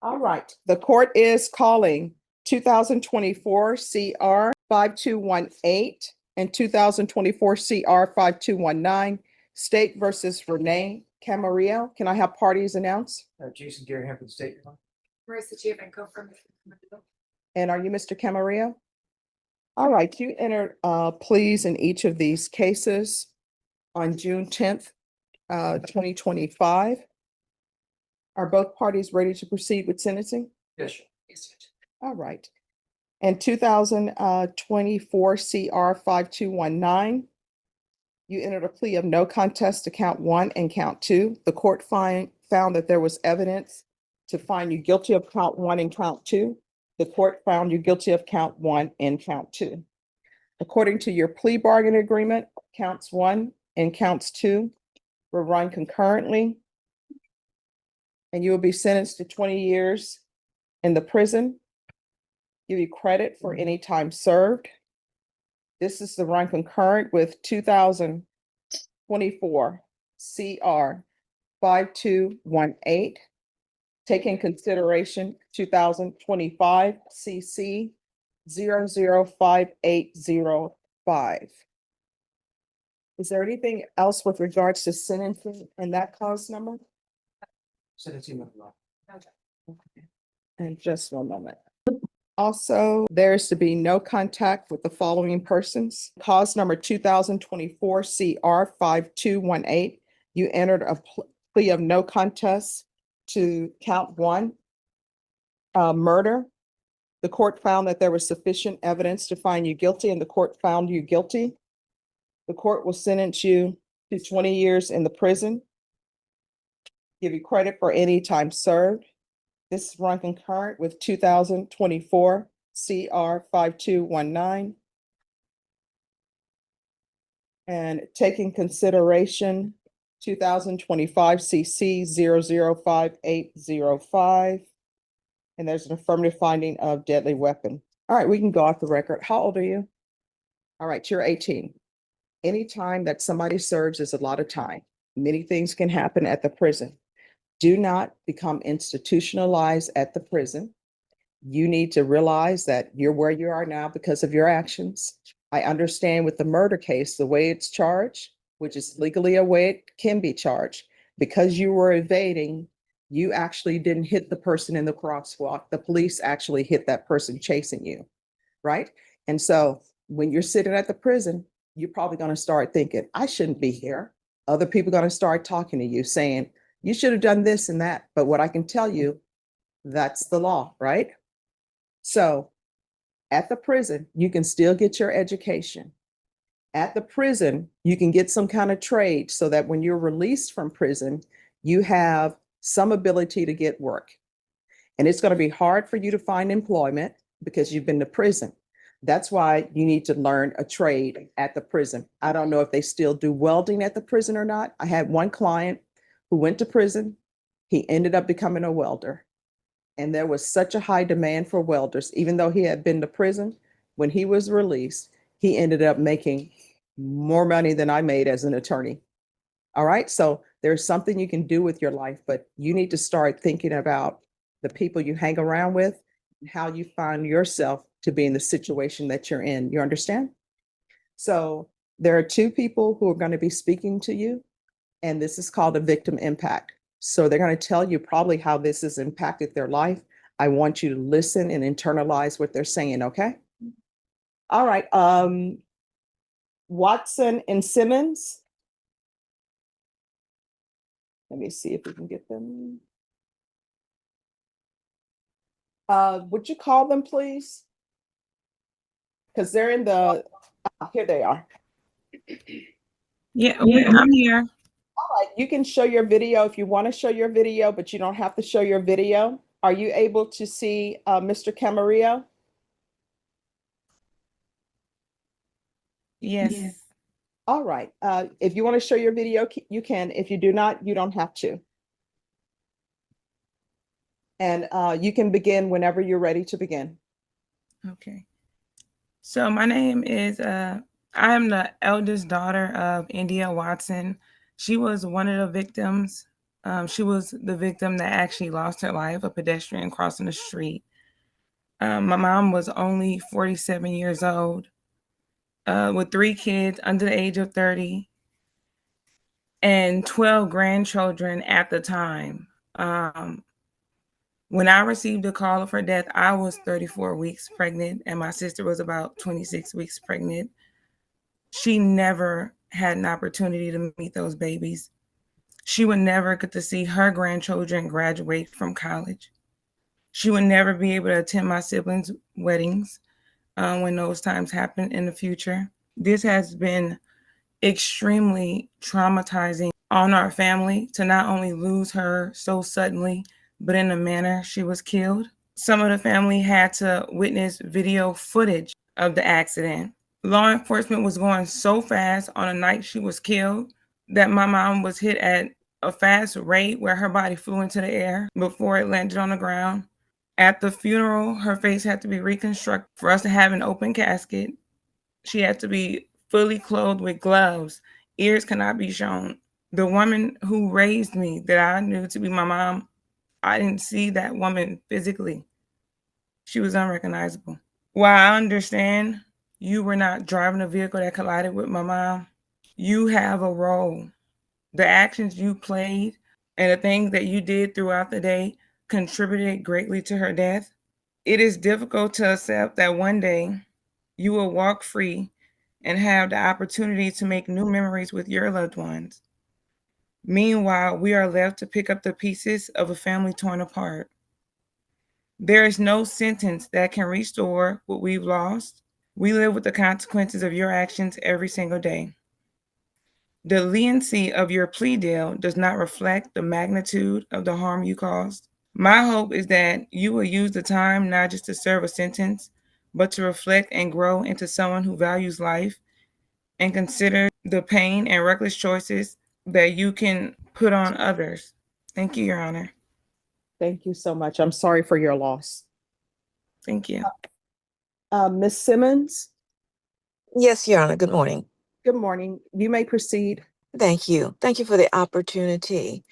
All right, the court is calling 2024 CR 5218 and 2024 CR 5219, State versus Rene Camarillo. Can I have parties announced? Jason Gary for the state. Marissa Giovanco from. And are you Mr. Camarillo? All right, you entered pleas in each of these cases on June 10th, 2025. Are both parties ready to proceed with sentencing? Yes. All right. And 2024 CR 5219, you entered a plea of no contest to count 1 and count 2. The court found that there was evidence to find you guilty of count 1 and count 2. The court found you guilty of count 1 and count 2. According to your plea bargain agreement, counts 1 and counts 2 were run concurrently, and you will be sentenced to 20 years in the prison. Give you credit for any time served. This is the run concurrent with 2024 CR 5218. Take in consideration 2025 CC 005805. Is there anything else with regards to sentencing and that cause number? And just one moment. Also, there is to be no contact with the following persons. Cause number 2024 CR 5218. You entered a plea of no contest to count 1, murder. The court found that there was sufficient evidence to find you guilty, and the court found you guilty. The court will sentence you to 20 years in the prison. Give you credit for any time served. This is run concurrent with 2024 CR 5219. And taking consideration 2025 CC 005805. And there's an affirmative finding of deadly weapon. All right, we can go off the record. How old are you? All right, you're 18. Any time that somebody serves is a lot of time. Many things can happen at the prison. Do not become institutionalized at the prison. You need to realize that you're where you are now because of your actions. I understand with the murder case, the way it's charged, which is legally a way it can be charged, because you were evading, you actually didn't hit the person in the crosswalk. The police actually hit that person chasing you, right? And so when you're sitting at the prison, you're probably going to start thinking, I shouldn't be here. Other people are going to start talking to you saying, you should have done this and that. But what I can tell you, that's the law, right? So at the prison, you can still get your education. At the prison, you can get some kind of trade so that when you're released from prison, you have some ability to get work. And it's going to be hard for you to find employment because you've been to prison. That's why you need to learn a trade at the prison. I don't know if they still do welding at the prison or not. I had one client who went to prison. He ended up becoming a welder. And there was such a high demand for welders, even though he had been to prison. When he was released, he ended up making more money than I made as an attorney. All right. So there's something you can do with your life, but you need to start thinking about the people you hang around with and how you find yourself to be in the situation that you're in. You understand? So there are 2 people who are going to be speaking to you, and this is called a victim impact. So they're going to tell you probably how this has impacted their life. I want you to listen and internalize what they're saying, okay? All right. Watson and Simmons. Let me see if we can get them. Would you call them, please? Because they're in the, here they are. Yeah, I'm here. All right, you can show your video if you want to show your video, but you don't have to show your video. Are you able to see Mr. Camarillo? Yes. All right. If you want to show your video, you can. If you do not, you don't have to. And you can begin whenever you're ready to begin. Okay. So my name is, I am the eldest daughter of India Watson. She was one of the victims She was the victim that actually lost her life, a pedestrian crossing the street. My mom was only 47 years old, with 3 kids under the age of 30 and 12 grandchildren at the time. When I received a call of her death, I was 34 weeks pregnant, and my sister was about 26 weeks pregnant. She never had an opportunity to meet those babies. She would never get to see her grandchildren graduate from college. She would never be able to attend my siblings' weddings when those times happen in the future. This has been extremely traumatizing on our family to not only lose her so suddenly, but in the manner she was killed. Some of the family had to witness video footage of the accident. Law enforcement was going so fast on the night she was killed that my mom was hit at a fast rate where her body flew into the air before it landed on the ground. At the funeral, her face had to be reconstructed for us to have an open casket. She had to be fully clothed with gloves. Ears cannot be shown. The woman who raised me, that I knew to be my mom, I didn't see that woman physically. She was unrecognizable. While I understand you were not driving a vehicle that collided with my mom, you have a role. The actions you played and the things that you did throughout the day contributed greatly to her death. It is difficult to accept that one day you will walk free and have the opportunity to make new memories with your loved ones. Meanwhile, we are left to pick up the pieces of a family torn apart. There is no sentence that can restore what we've lost. We live with the consequences of your actions every single day. The leniency of your plea deal does not reflect the magnitude of the harm you caused. My hope is that you will use the time not just to serve a sentence, but to reflect and grow into someone who values life and consider the pain and reckless choices that you can put on others. Thank you, Your Honor. Thank you so much. I'm sorry for your loss. Thank you. Ms. Simmons, Yes, Your Honor. Good morning. good morning. You may proceed. Thank you. Thank you for the opportunity.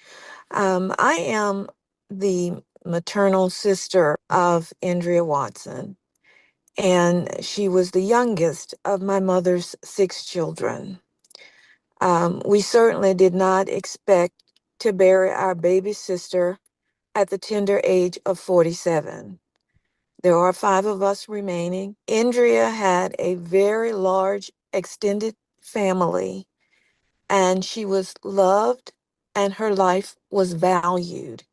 I am the maternal sister of Andrea Watson, and she was the youngest of my mother's 6 children. We certainly did not expect to bury our baby sister at the tender age of 47. There are 5 of us remaining. Andrea had a very large extended family, and she was loved and her life was valued.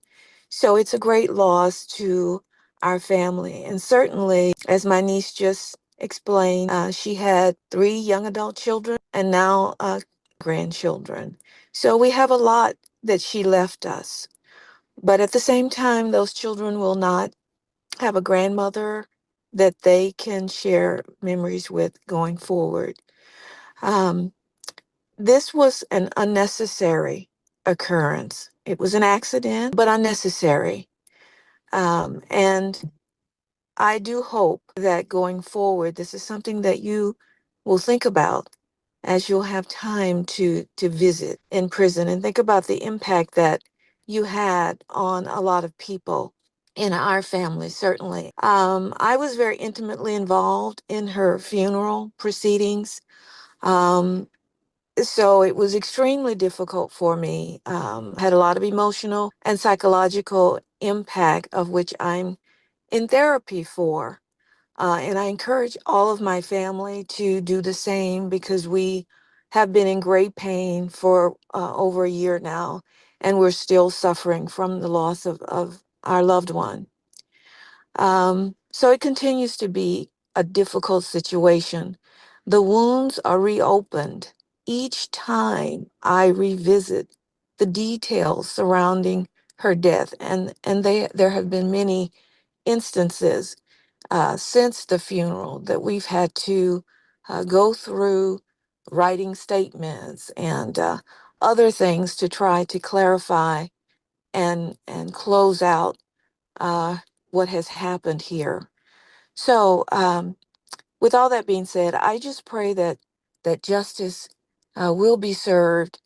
So it's a great loss to our family. And certainly, as my niece just explained, she had 3 young adult children and now grandchildren. So we have a lot that she left us. But at the same time, those children will not have a grandmother that they can share memories with going forward. Um, this was an unnecessary occurrence. It was an accident, but unnecessary. And I do hope that going forward, this is something that you will think about as you'll have time to visit in prison and think about the impact that you had on a lot of people in our family, certainly. I was very intimately involved in her funeral proceedings. Um, so it was extremely difficult for me. Had a lot of emotional and psychological impact, of which I'm in therapy for. And I encourage all of my family to do the same because we have been in great pain for over a year now, and we're still suffering from the loss of our loved one. So it continues to be a difficult situation. The wounds are reopened each time I revisit the details surrounding her death, and there have been many instances since the funeral that we've had to go through writing statements and other things to try to clarify and close out uh, what has happened here. So, with all that being said, I just pray that justice will be served,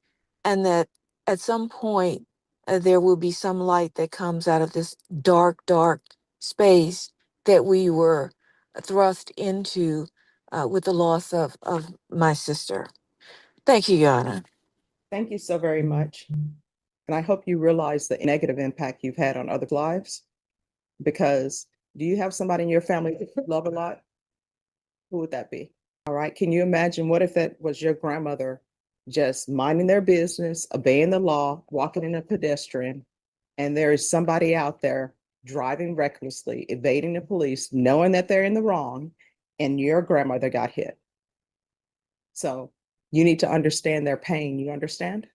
and that at some point there will be some light that comes out of this dark, dark space that we were thrust into with the loss of my sister. Thank you, Your Honor. Thank you so very much. And I hope you realize the negative impact you've had on other lives. Because do you have somebody in your family that you love a lot? Who would that be? All right. Can you imagine what if that was your grandmother just minding their business, obeying the law, walking in a pedestrian, and there is somebody out there driving recklessly, evading the police, knowing that they're in the wrong, and your grandmother got hit? So you need to understand their pain. You understand?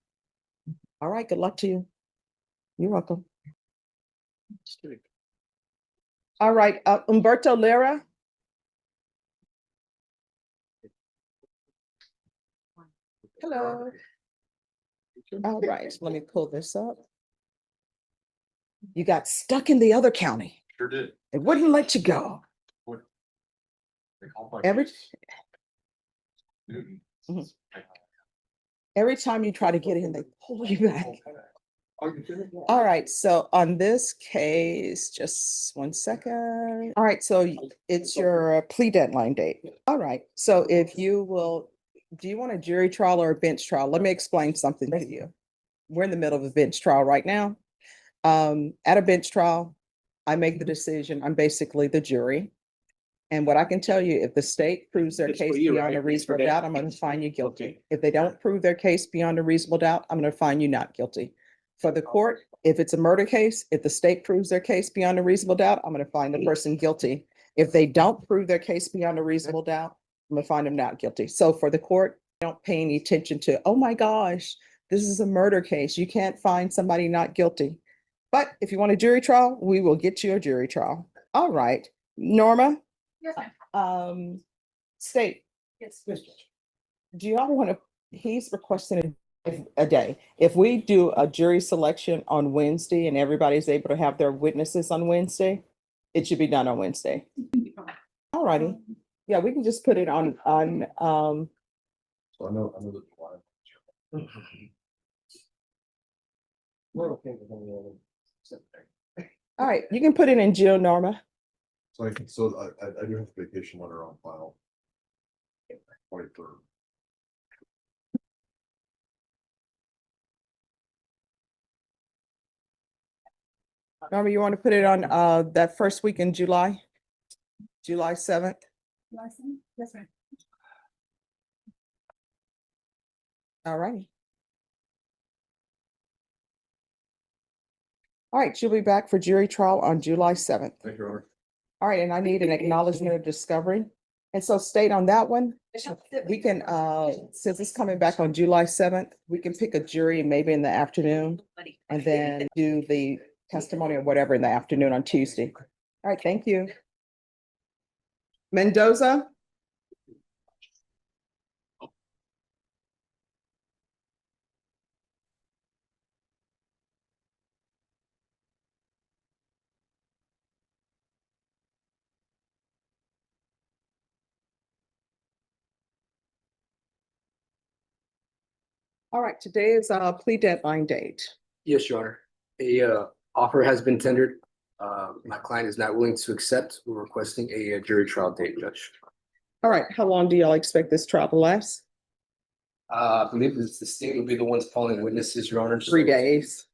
All right. Good luck to you. You're welcome. All right. Umberto Lira. Hello. All right, let me pull this up. You got stuck in the other county. Sure did. It wouldn't let you go. Every Mhm. Every time you try to get in, they pull you back. All right, so on this case, just 1 second. All right, so it's your plea deadline date. All right, so if you will, do you want a jury trial or a bench trial? Let me explain something to you. We're in the middle of a bench trial right now. At a bench trial, I make the decision. I'm basically the jury. And what I can tell you, if the state proves their It's for case you, beyond right? a It's reasonable for doubt, them. I'm going to find you guilty. Okay. If they don't prove their case beyond a reasonable doubt, I'm going to find you not guilty. For the court, if it's a murder case, if the state proves their case beyond a reasonable doubt, I'm going to find the person guilty. If they don't prove their case beyond a reasonable doubt, I'm going to find them not guilty. So for the court, don't pay any attention to, oh my gosh, this is a murder case. You can't find somebody not guilty. But if you want a jury trial, we will get you a jury trial. All right. Norma, Yes, ma'am. state, Yes. do y'all want to, he's requesting a day. If we do a jury selection on Wednesday and everybody's able to have their witnesses on Wednesday, it should be done on Wednesday. All righty. Yeah, we can just put it on, So I know the plan. We're okay with any other. all right, you can put it in Jill, Norma. So I do have a vacation letter on file. 23rd. Norma, you want to put it on, that first week in July? July 7th? License? Yes, ma'am. All righty. All right, she'll be back for jury trial on July 7th. Thank you, Your Honor. All right, and I need an acknowledgement of discovery. And so state on that one, we can, since it's coming back on July 7th, we can pick a jury maybe in the afternoon and then do the testimony or whatever in the afternoon on Tuesday. All right, thank you. Mendoza? All right, today is plea deadline date. Yes, Your Honor. A offer has been tendered. My client is not willing to accept. We're requesting a jury trial date, Judge. All right, how long do y'all expect this trial to last? I believe the state will be the ones calling witnesses, Your Honor. 3 days.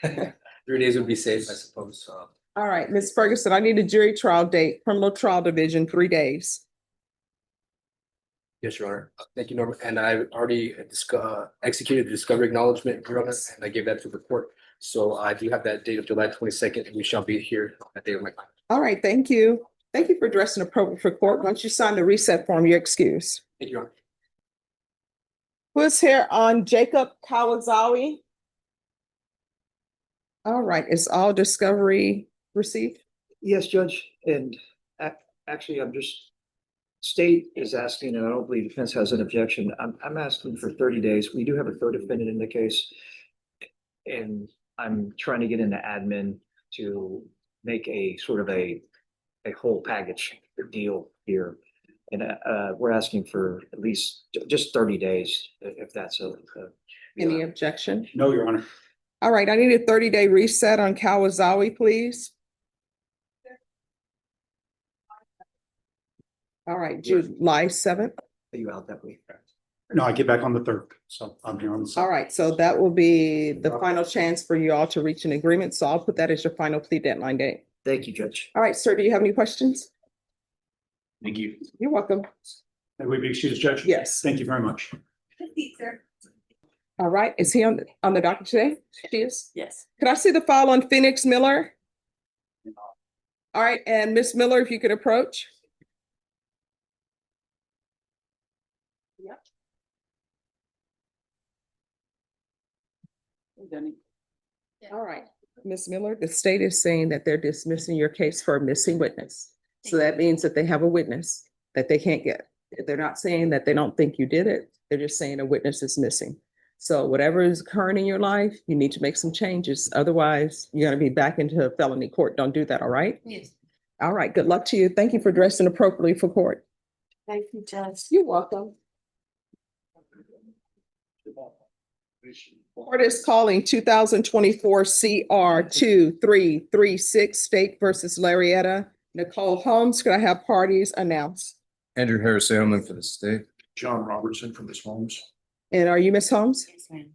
3 days would be safe, I suppose. All right, Ms. Ferguson, I need a jury trial date, criminal trial division, 3 days. Yes, Your Honor. Thank you, Norma. And I already executed the discovery acknowledgement, Your Honor, and I gave that to the court. So I do have that date of July 22nd. We shall be here at the day of my client. All right, thank you. Thank you for dressing appropriate for court. Once you sign the reset form, you're excused. Thank you, Your Honor. Who's here on Jacob Kawazawi? All right, is all discovery received? Yes, Judge, and actually, state is asking, and I don't believe defense has an objection. I'm asking for 30 days. We do have a third defendant in the case. And I'm trying to get into admin to make a sort of a whole package deal here. And we're asking for at least just 30 days, if that's Any objection? No, Your Honor. All right, I need a 30-day reset on Kawazawi, please. All right, July 7th. Are you out that week? No, I get back on the third, so I'm here on the All second. right, so that will be the final chance for you all to reach an agreement. So I'll put that as your final plea deadline date. Thank you, Judge. All right, sir, do you have any questions? Thank you. You're welcome. May we be excused, Judge? Yes. Thank you very much. Sir. All right, is he on the docket today? She is? Yes. Could I see the file on Phoenix Miller? All right, and Miss Miller, if you could approach. Yep. All right, Miss Miller, the state is saying that they're dismissing your case for a missing witness. So that means that they have a witness that they can't get. They're not saying that they don't think you did it. They're just saying a witness is missing. So whatever is occurring in your life, you need to make some changes. Otherwise, you're going to be back into a felony court. Don't do that, all right? Yes. All right, good luck to you. Thank you for dressing appropriately for court. Thank you, Judge. You're welcome. Court is calling 2024 CR 2336 State versus Larietta. Nicole Holmes, could I have parties announced? Andrew Harris Edelman for the state. John Robertson from Ms. Holmes. And are you Miss Holmes? Yes, ma'am.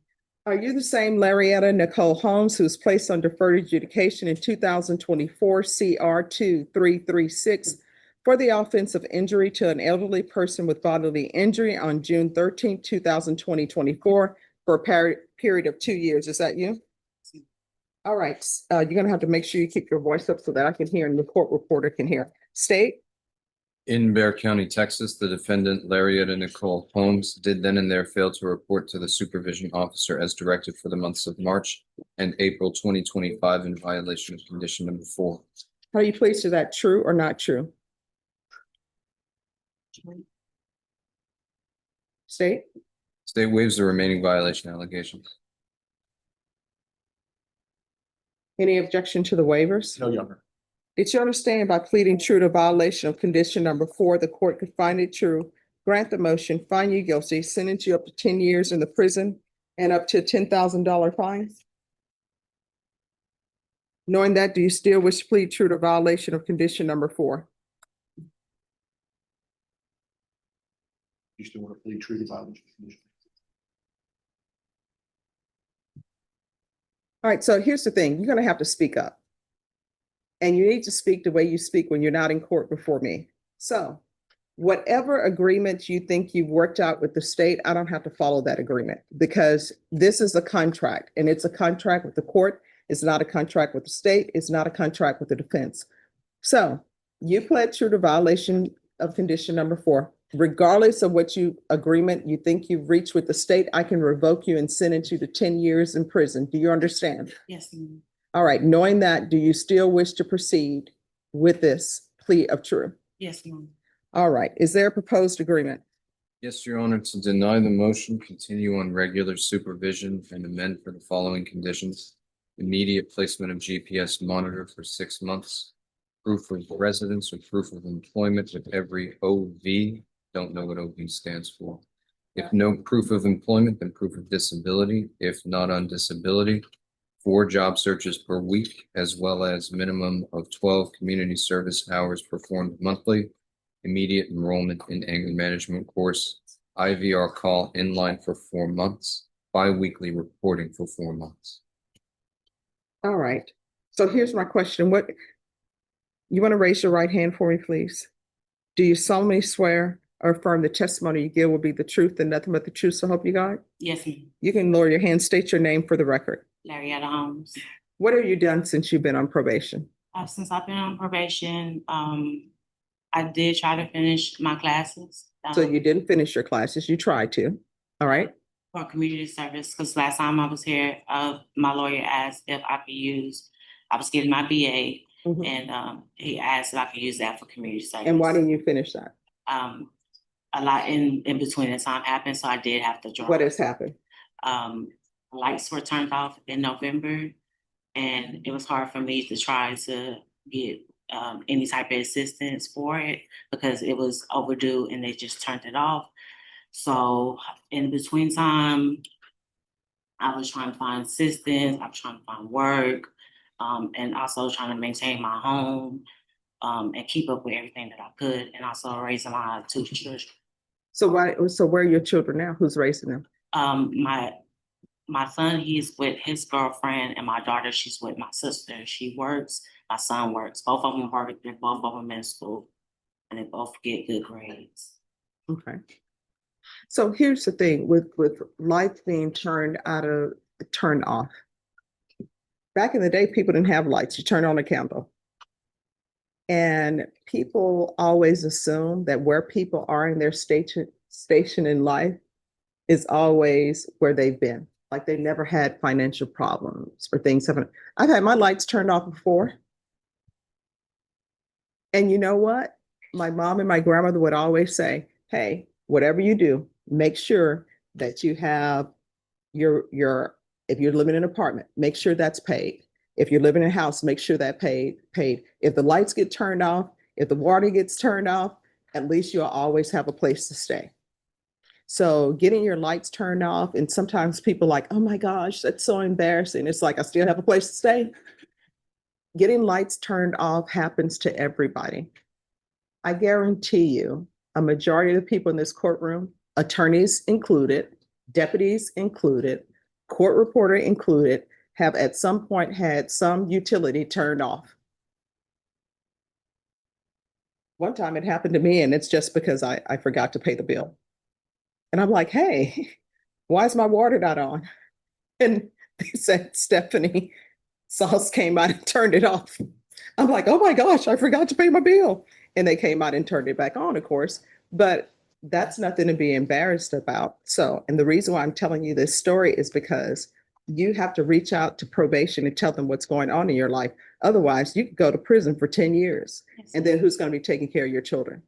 Are you the same Larietta Nicole Holmes who was placed on deferred adjudication in 2024 CR 2336 for the offense of injury to an elderly person with bodily injury on June 13, 2024 for a period of 2 years? Is that you? All right, you're gonna have to make sure you keep your voice up so that I can hear and the court reporter can hear. State? In Bexar County, Texas, the defendant Larietta Nicole Holmes did then and there fail to report to the supervision officer as directed for the months of March and April 2025 in violation of condition number 4. How do you please, is that true or not true? State? State waives the remaining violation allegations. Any objection to the waivers? No, Your Honor. Did you understand by pleading true to violation of condition number 4, the court could find it true, grant the motion, find you guilty, sentence you up to 10 years in the prison and up to a $10,000 fine? Knowing that, do you still wish to plead true to violation of condition number 4? You still want to plead true to violation? All right, so here's the thing, you're gonna have to speak up. And you need to speak the way you speak when you're not in court before me. So whatever agreement you think you've worked out with the state, I don't have to follow that agreement because this is a contract and it's a contract with the court. It's not a contract with the state. It's not a contract with the defense. So you pled true to violation of condition number 4. Regardless of what agreement you think you've reached with the state, I can revoke you and sentence you to 10 years in prison. Do you understand? Yes, ma'am. All right, knowing that, do you still wish to proceed with this plea of true? Yes, ma'am. All right, is there a proposed agreement? Yes, Your Honor, to deny the motion, continue on regular supervision and amend for the following conditions. Immediate placement of GPS monitor for 6 months. Proof of residence or proof of employment with every OV. Don't know what OV stands for. If no proof of employment, then proof of disability. If not on disability, 4 job searches per week, as well as minimum of 12 community service hours performed monthly. Immediate enrollment in anger management course. IVR call inline for 4 months. Bi-weekly reporting for 4 months. All right, so here's my question. You want to raise your right hand for me, please? Do you solemnly swear or affirm the testimony you give will be the truth and nothing but the truth, so help you God? Yes, ma'am. You can lower your hand, state your name for the record. Larietta Holmes. What have you done since you've been on probation? Since I've been on probation, I did try to finish my classes. So you didn't finish your classes, you tried to, all right? For community service, because last time I was here, my lawyer asked if I could use, I was getting my BA, Mhm. and he asked if I could use that for community service. And why didn't you finish that? A lot in between the time happened, so I did have to drop. What has happened? Lights were turned off in November, and it was hard for me to try to get any type of assistance for it because it was overdue and they just turned it off. So in between time, I was trying to find assistance, I was trying to find work, and also trying to maintain my home, and keep up with everything that I could, and also raising my two children. So where are your children now? Who's raising them? My son, he's with his girlfriend, and my daughter, she's with my sister. She works, my son works. Both of them work, they're both of them in school, and they both get good grades. Okay. So here's the thing with lights being turned off. Back in the day, people didn't have lights. You turn on a candle. And people always assume that where people are in their station in life is always where they've been. Like they never had financial problems or things haven't. I've had my lights turned off before. And you know what? My mom and my grandmother would always say, hey, whatever you do, make sure that you have your if you're living in an apartment, make sure that's paid. If you're living in a house, make sure that paid. If the lights get turned off, if the water gets turned off, at least you'll always have a place to stay. So getting your lights turned off, and sometimes people are like, oh my gosh, that's so embarrassing. It's like, I still have a place to stay. Getting lights turned off happens to everybody. I guarantee you, a majority of the people in this courtroom, attorneys included, deputies included, court reporter included, have at some point had some utility turned off. One time it happened to me, and it's just because I forgot to pay the bill. And I'm like, hey, why is my water not on? And they said, Stephanie, Sauce came out and turned it off. I'm like, oh my gosh, I forgot to pay my bill. And they came out and turned it back on, of course. But that's nothing to be embarrassed about. So, and the reason why I'm telling you this story is because you have to reach out to probation and tell them what's going on in your life. Otherwise, you could go to prison for 10 years. And then who's going to be taking care of your children?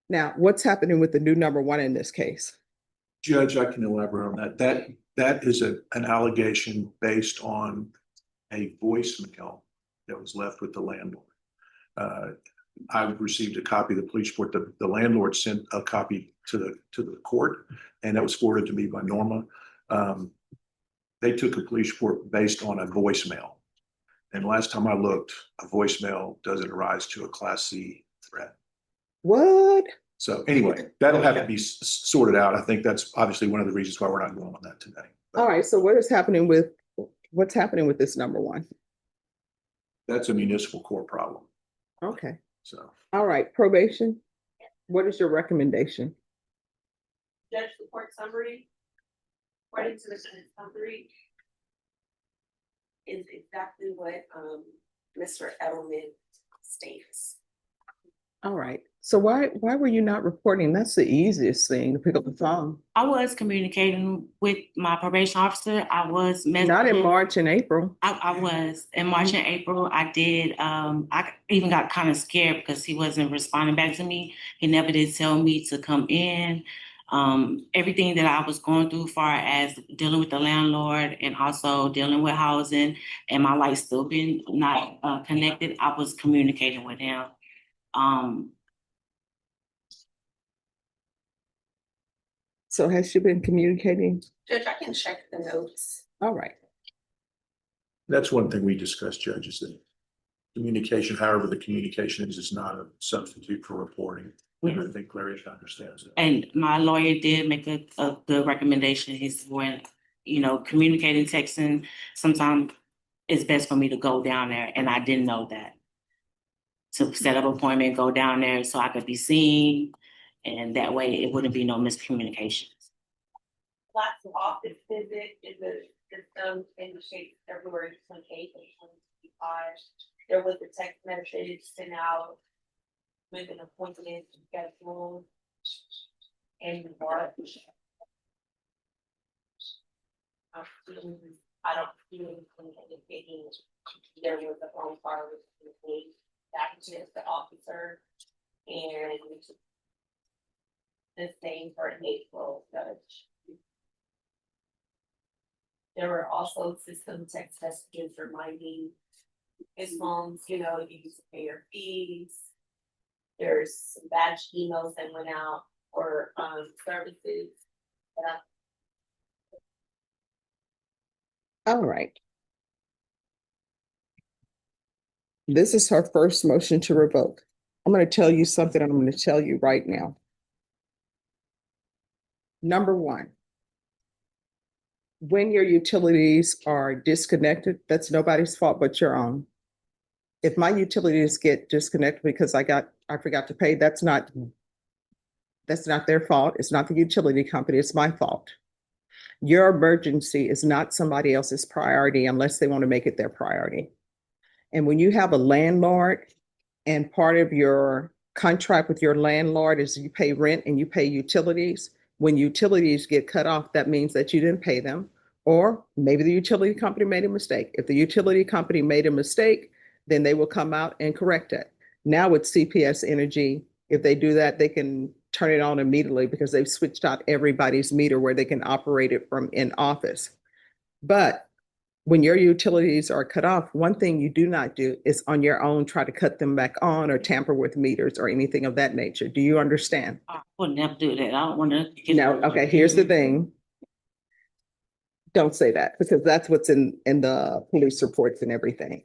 Now, what's happening with the new number one in this case? Judge, I can elaborate on that. That is an allegation based on a voicemail that was left with the landlord. I received a copy of the police report. The landlord sent a copy to the court, and that was forwarded to me by Norma. They took a police report based on a voicemail. And last time I looked, a voicemail doesn't rise to a Class C threat. What? So anyway, that'll have to be sorted out. I think that's obviously one of the reasons why we're not going on that today. All right. So what's happening with this number one? That's a municipal court problem. Okay. So. All right. Probation. What is your recommendation? Judge, the court summary, according to the sentence summary, is exactly what Mr. Edelman states. All right. So why were you not reporting? That's the easiest thing, to pick up the phone. I was communicating with my probation officer. I was Not in March and April. I was in March and April. I did. I even got kind of scared because he wasn't responding back to me. He never did tell me to come in. Everything that I was going through, far as dealing with the landlord and also dealing with housing, and my life still been not connected. I was communicating with him. So has she been communicating? Judge, I can check the notes. All right. That's one thing we discussed, Judge, is that communication, however the communication is not a substitute for reporting. And I think Clarice understands that. And my lawyer did make a good recommendation. He's when, communicating, texting, sometimes it's best for me to go down there. And I didn't know that. To set up an appointment, go down there so I could be seen. And that way it wouldn't be no miscommunications. Last office visit in the system indicates February 28th of 2025. There was a text message sent out with an appointment scheduled in March. I don't feel indicating there was a phone call with back to the officer, and the same for April, Judge. There were also system text messages reminding his moms, you need to pay your fees. There's some batch emails that went out for services. All right. This is her first motion to revoke. I'm going to tell you something I'm going to tell you right now. Number one, when your utilities are disconnected, that's nobody's fault but your own. If my utilities get disconnected because I forgot to pay, that's not their fault. It's not the utility company, it's my fault. Your emergency is not somebody else's priority unless they want to make it their priority. And when you have a landlord and part of your contract with your landlord is you pay rent and you pay utilities, when utilities get cut off, that means that you didn't pay them, or maybe the utility company made a mistake. If the utility company made a mistake, then they will come out and correct it. Now with CPS Energy, if they do that, they can turn it on immediately because they've switched out everybody's meter where they can operate it from in office. But when your utilities are cut off, one thing you do not do is on your own try to cut them back on or tamper with meters or anything of that nature. Do you understand? I would never do that. I don't want to. No, okay, here's the thing. Don't say that because that's what's in the police reports and everything.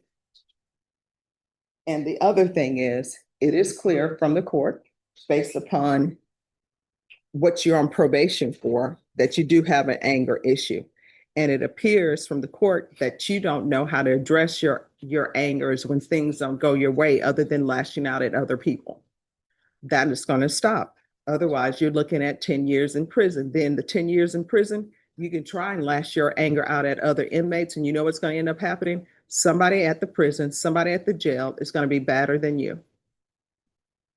And the other thing is, it is clear from the court, based upon what you're on probation for, that you do have an anger issue. And it appears from the court that you don't know how to address your angers when things don't go your way other than lashing out at other people. That is going to stop. Otherwise, you're looking at 10 years in prison. Then the 10 years in prison, you can try and lash your anger out at other inmates. And you know what's going to end up happening? Somebody at the prison, somebody at the jail is going to be badder than you.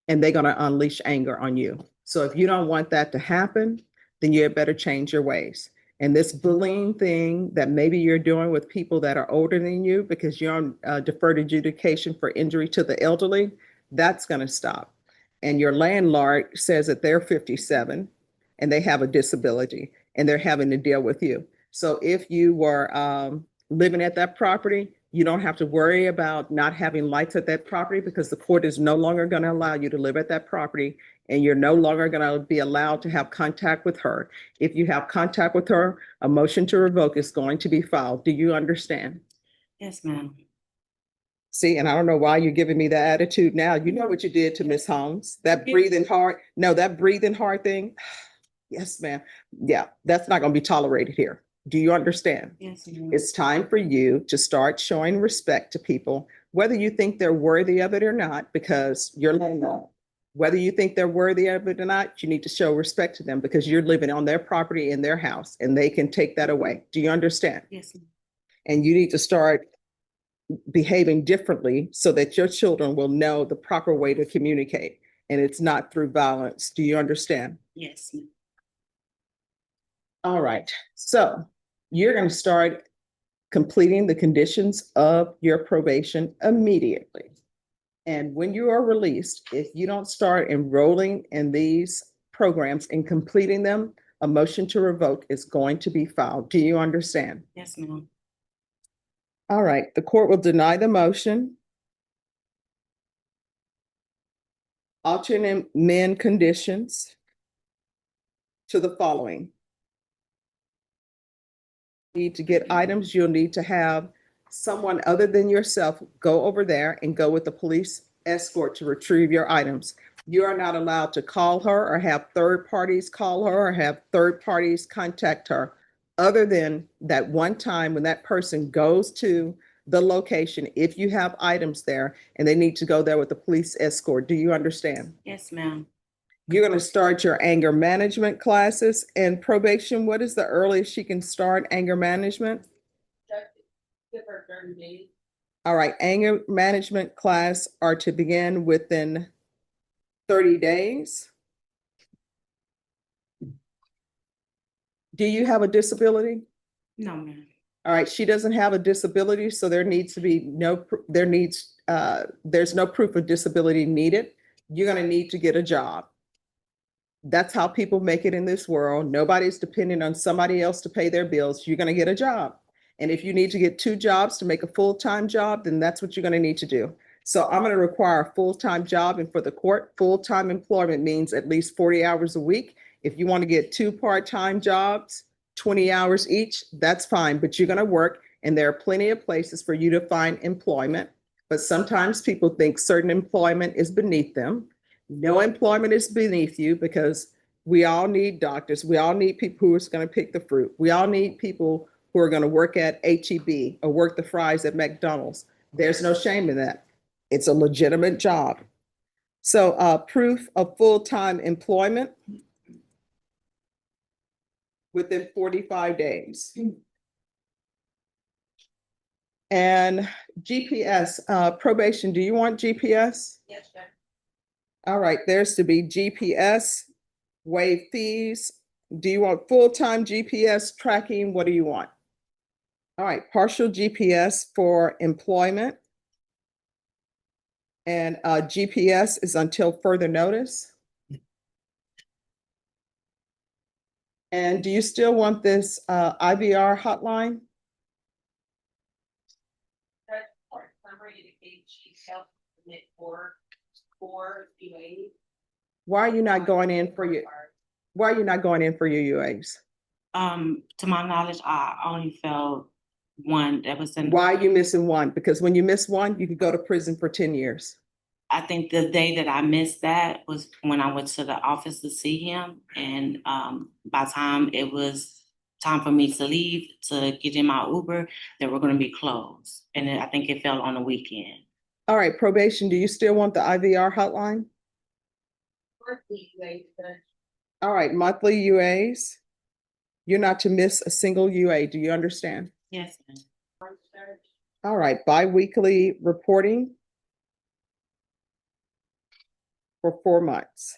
And they're going to unleash anger on you. So if you don't want that to happen, then you had better change your ways. And this bullying thing that maybe you're doing with people that are older than you because you're on deferred adjudication for injury to the elderly, that's going to stop. And your landlord says that they're 57 and they have a disability and they're having to deal with you. So if you were living at that property, you don't have to worry about not having lights at that property because the court is no longer going to allow you to live at that property and you're no longer going to be allowed to have contact with her. If you have contact with her, a motion to revoke is going to be filed. Do you understand? Yes, ma'am. See, and I don't know why you're giving me that attitude now. You know what you did to Miss Holmes, that breathing hard. No, that breathing hard thing. Yes, ma'am. Yeah, that's not going to be tolerated here. Do you understand? Yes, ma'am. It's time for you to start showing respect to people, whether you think they're worthy of it or not, because you're landlord. Whether you think they're worthy of it or not, you need to show respect to them because you're living on their property in their house and they can take that away. Do you understand? Yes, ma'am. And you need to start behaving differently so that your children will know the proper way to communicate and it's not through violence. Do you understand? Yes, ma'am. All right. So you're going to start completing the conditions of your probation immediately. And when you are released, if you don't start enrolling in these programs and completing them, a motion to revoke is going to be filed. Do you understand? Yes, ma'am. All right. The court will deny the motion. Alternate amend conditions to the following. Need to get items, you'll need to have someone other than yourself go over there and go with the police escort to retrieve your items. You are not allowed to call her or have third parties call her or have third parties contact her, other than that one time when that person goes to the location, if you have items there and they need to go there with the police escort. Do you understand? Yes, ma'am. You're going to start your anger management classes and probation. What is the earliest she can start anger management? Give her 30 days. All right, anger management class are to begin within 30 days. Do you have a disability? No, ma'am. All right, she doesn't have a disability, so there needs to be there's no proof of disability needed. You're going to need to get a job. That's how people make it in this world. Nobody's depending on somebody else to pay their bills. You're going to get a job. And if you need to get 2 jobs to make a full-time job, then that's what you're going to need to do. So I'm going to require a full-time job. And for the court, full-time employment means at least 40 hours a week. If you want to get 2 part-time jobs, 20 hours each, that's fine. But you're going to work and there are plenty of places for you to find employment. But sometimes people think certain employment is beneath them. No employment is beneath you because we all need doctors. We all need people who are going to pick the fruit. We all need people who are going to work at HEB or work the fries at McDonald's. There's no shame in that. It's a legitimate job. So proof of full-time employment within 45 days. And GPS, probation, do you want GPS? Yes, sir. All right, there's to be GPS, waive fees. Do you want full-time GPS tracking? What do you want? All right, partial GPS for employment. And GPS is until further notice. And do you still want this IVR hotline? That part summary indicates she's helped submit for UA. Why are you not going in for your, why are you not going in for your UAs? To my knowledge, I only felt one that was in. Why are you missing one? Because when you miss one, you could go to prison for 10 years. I think the day that I missed that was when I went to the office to see him. And by the time it was time for me to leave to get in my Uber, they were going to be closed. And I think it fell on the weekend. All right, probation, do you still want the IVR hotline? Monthly UA, sir. All right, monthly UAs. You're not to miss a single UA. Do you understand? Yes, ma'am. Sir. All right, bi-weekly reporting for 4 months.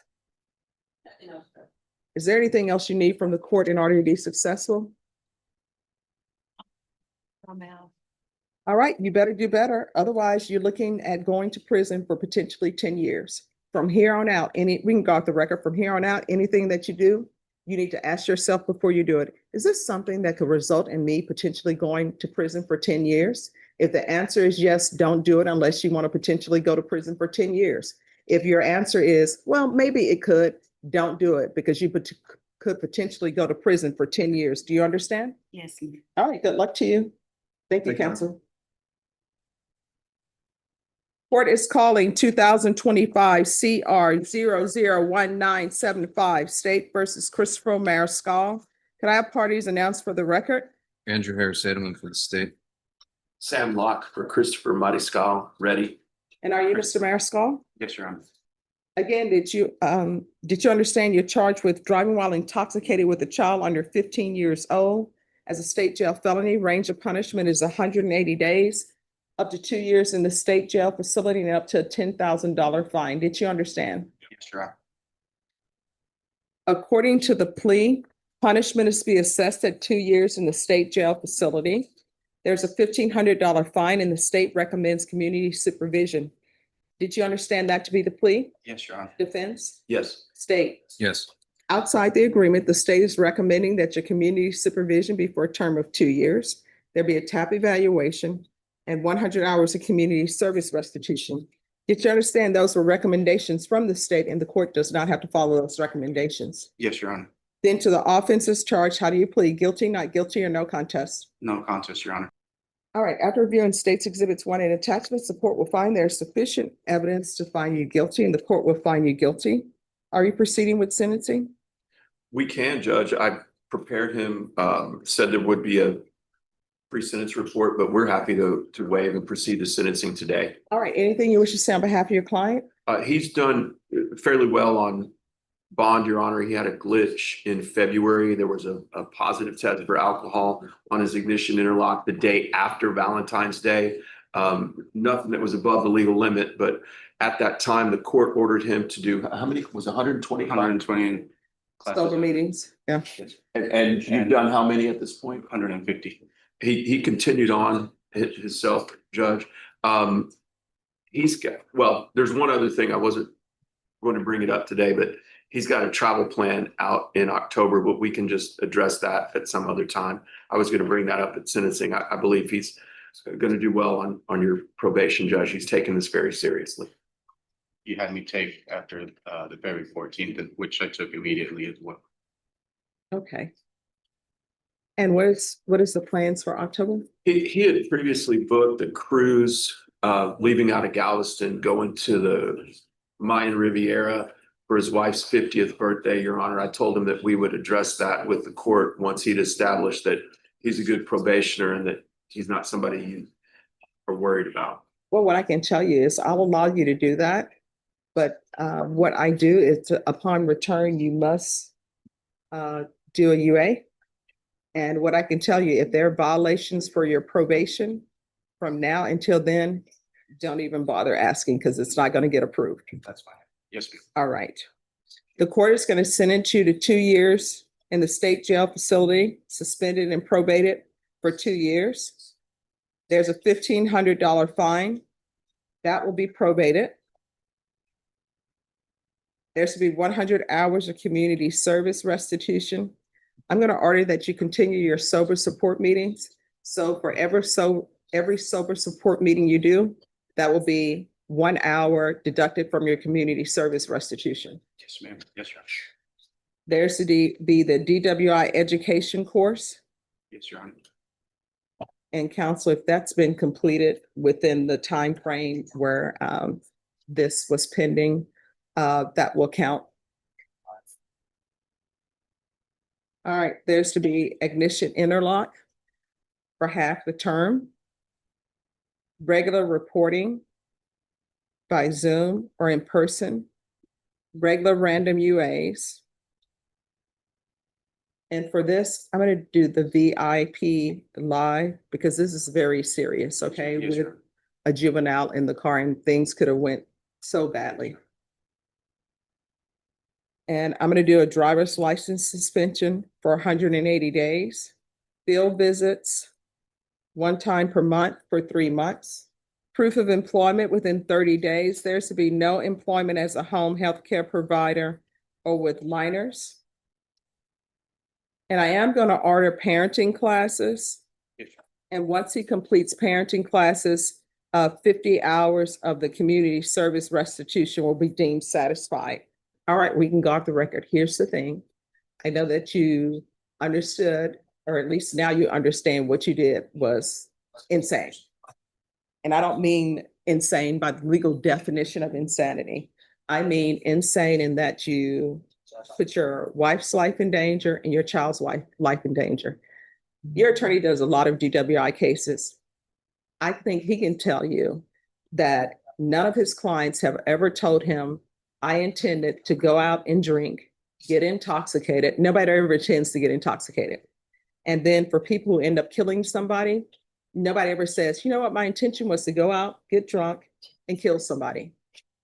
No, sir. Is there anything else you need from the court in order to be successful? I'm out. All right, you better do better. Otherwise, you're looking at going to prison for potentially 10 years. From here on out, we can go off the record, from here on out, anything that you do, you need to ask yourself before you do it, is this something that could result in me potentially going to prison for 10 years? If the answer is yes, don't do it unless you want to potentially go to prison for 10 years. If your answer is, well, maybe it could, don't do it because you could potentially go to prison for 10 years. Do you understand? Yes, ma'am. All right, good luck to you. Thank you, Thank you. counsel. Court is calling 2025 CR 001975 State versus Christopher Mariscal. Can I have parties announced for the record? Andrew Harris Edelman for the state. Sam Locke for Christopher Mariscal, ready? And are you Mr. Mariscal? Yes, Your Honor. Again, did you understand you're charged with driving while intoxicated with a child under 15 years old? As a state jail felony, range of punishment is 180 days, up to 2 years in the state jail facility and up to a $10,000 fine. Did you understand? Yes, Your Honor. According to the plea, punishment is to be assessed at 2 years in the state jail facility. There's a $1,500 fine and the state recommends community supervision. Did you understand that to be the plea? Yes, Your Honor. Defense? Yes. State? Yes. Outside the agreement, the state is recommending that your community supervision be for a term of 2 years. There be a TAP evaluation and 100 hours of community service restitution. Did you understand those were recommendations from the state and the court does not have to follow those recommendations? Yes, Your Honor. Then to the offenses charged, how do you plead? Guilty, not guilty, or no contest? No contest, Your Honor. All right, after reviewing states exhibits 1 and attachments, the court will find there is sufficient evidence to find you guilty and the court will find you guilty. Are you proceeding with sentencing? We can, Judge. I prepared him, said there would be a pre-sentence report, but we're happy to waive and proceed to sentencing today. All right, anything you wish to say on behalf of your client? He's done fairly well on bond, Your Honor. He had a glitch in February. There was a positive test for alcohol on his ignition interlock the day after Valentine's Day. Nothing that was above the legal limit, but at that time, the court ordered him to do, how many, was 120? 120 Sober meetings, yeah. And you've done how many at this point? 150. He continued on himself, Judge. He's got, well, there's one other thing I wasn't going to bring it up today, but he's got a travel plan out in October, but we can just address that at some other time. I was going to bring that up at sentencing. I believe he's going to do well on your probation, Judge. He's taking this very seriously. You had me take after the February 14th, which I took immediately as well. Okay. And what is the plans for October? He had previously booked a cruise, leaving out of Galveston, going to the Mayan Riviera for his wife's 50th birthday, Your Honor. I told him that we would address that with the court once he'd established that he's a good probationer and that he's not somebody you are worried about. Well, what I can tell you is I'll allow you to do that. But what I do is upon return, you must do a UA. And what I can tell you, if there are violations for your probation from now until then, don't even bother asking because it's not going to get approved. That's fine. Yes, ma'am. All right. The court is going to sentence you to 2 years in the state jail facility, suspended and probated for 2 years. There's a $1,500 fine. That will be probated. There's to be 100 hours of community service restitution. I'm going to order that you continue your sober support meetings. So for every sober support meeting you do, that will be 1 hour deducted from your community service restitution. Yes, ma'am. Yes, Your Honor. There's to be the DWI education course. Yes, Your Honor. And counsel, if that's been completed within the time frame where this was pending, that will count. All right, there's to be ignition interlock for half the term. Regular reporting by Zoom or in person. Regular random UAs. And for this, I'm going to do the VIP live because this is very serious, okay? Yes, With ma'am. a juvenile in the car and things could have went so badly. And I'm going to do a driver's license suspension for 180 days, field visits, 1 time per month for 3 months, proof of employment within 30 days. There's to be no employment as a home health care provider or with minors. And I am going to order parenting classes. Yes, Your And once he completes parenting classes, 50 hours of the community service restitution will be deemed satisfied. All right, we can go off the record. Here's the thing. I know that you understood, or at least now you understand what you did was insane. And I don't mean insane by the legal definition of insanity. I mean insane in that you put your wife's life in danger and your child's life in danger. Your attorney does a lot of DWI cases. I think he can tell you that none of his clients have ever told him, I intended to go out and drink, get intoxicated. Nobody ever intends to get intoxicated. And then for people who end up killing somebody, nobody ever says, you know what, my intention was to go out, get drunk, and kill somebody.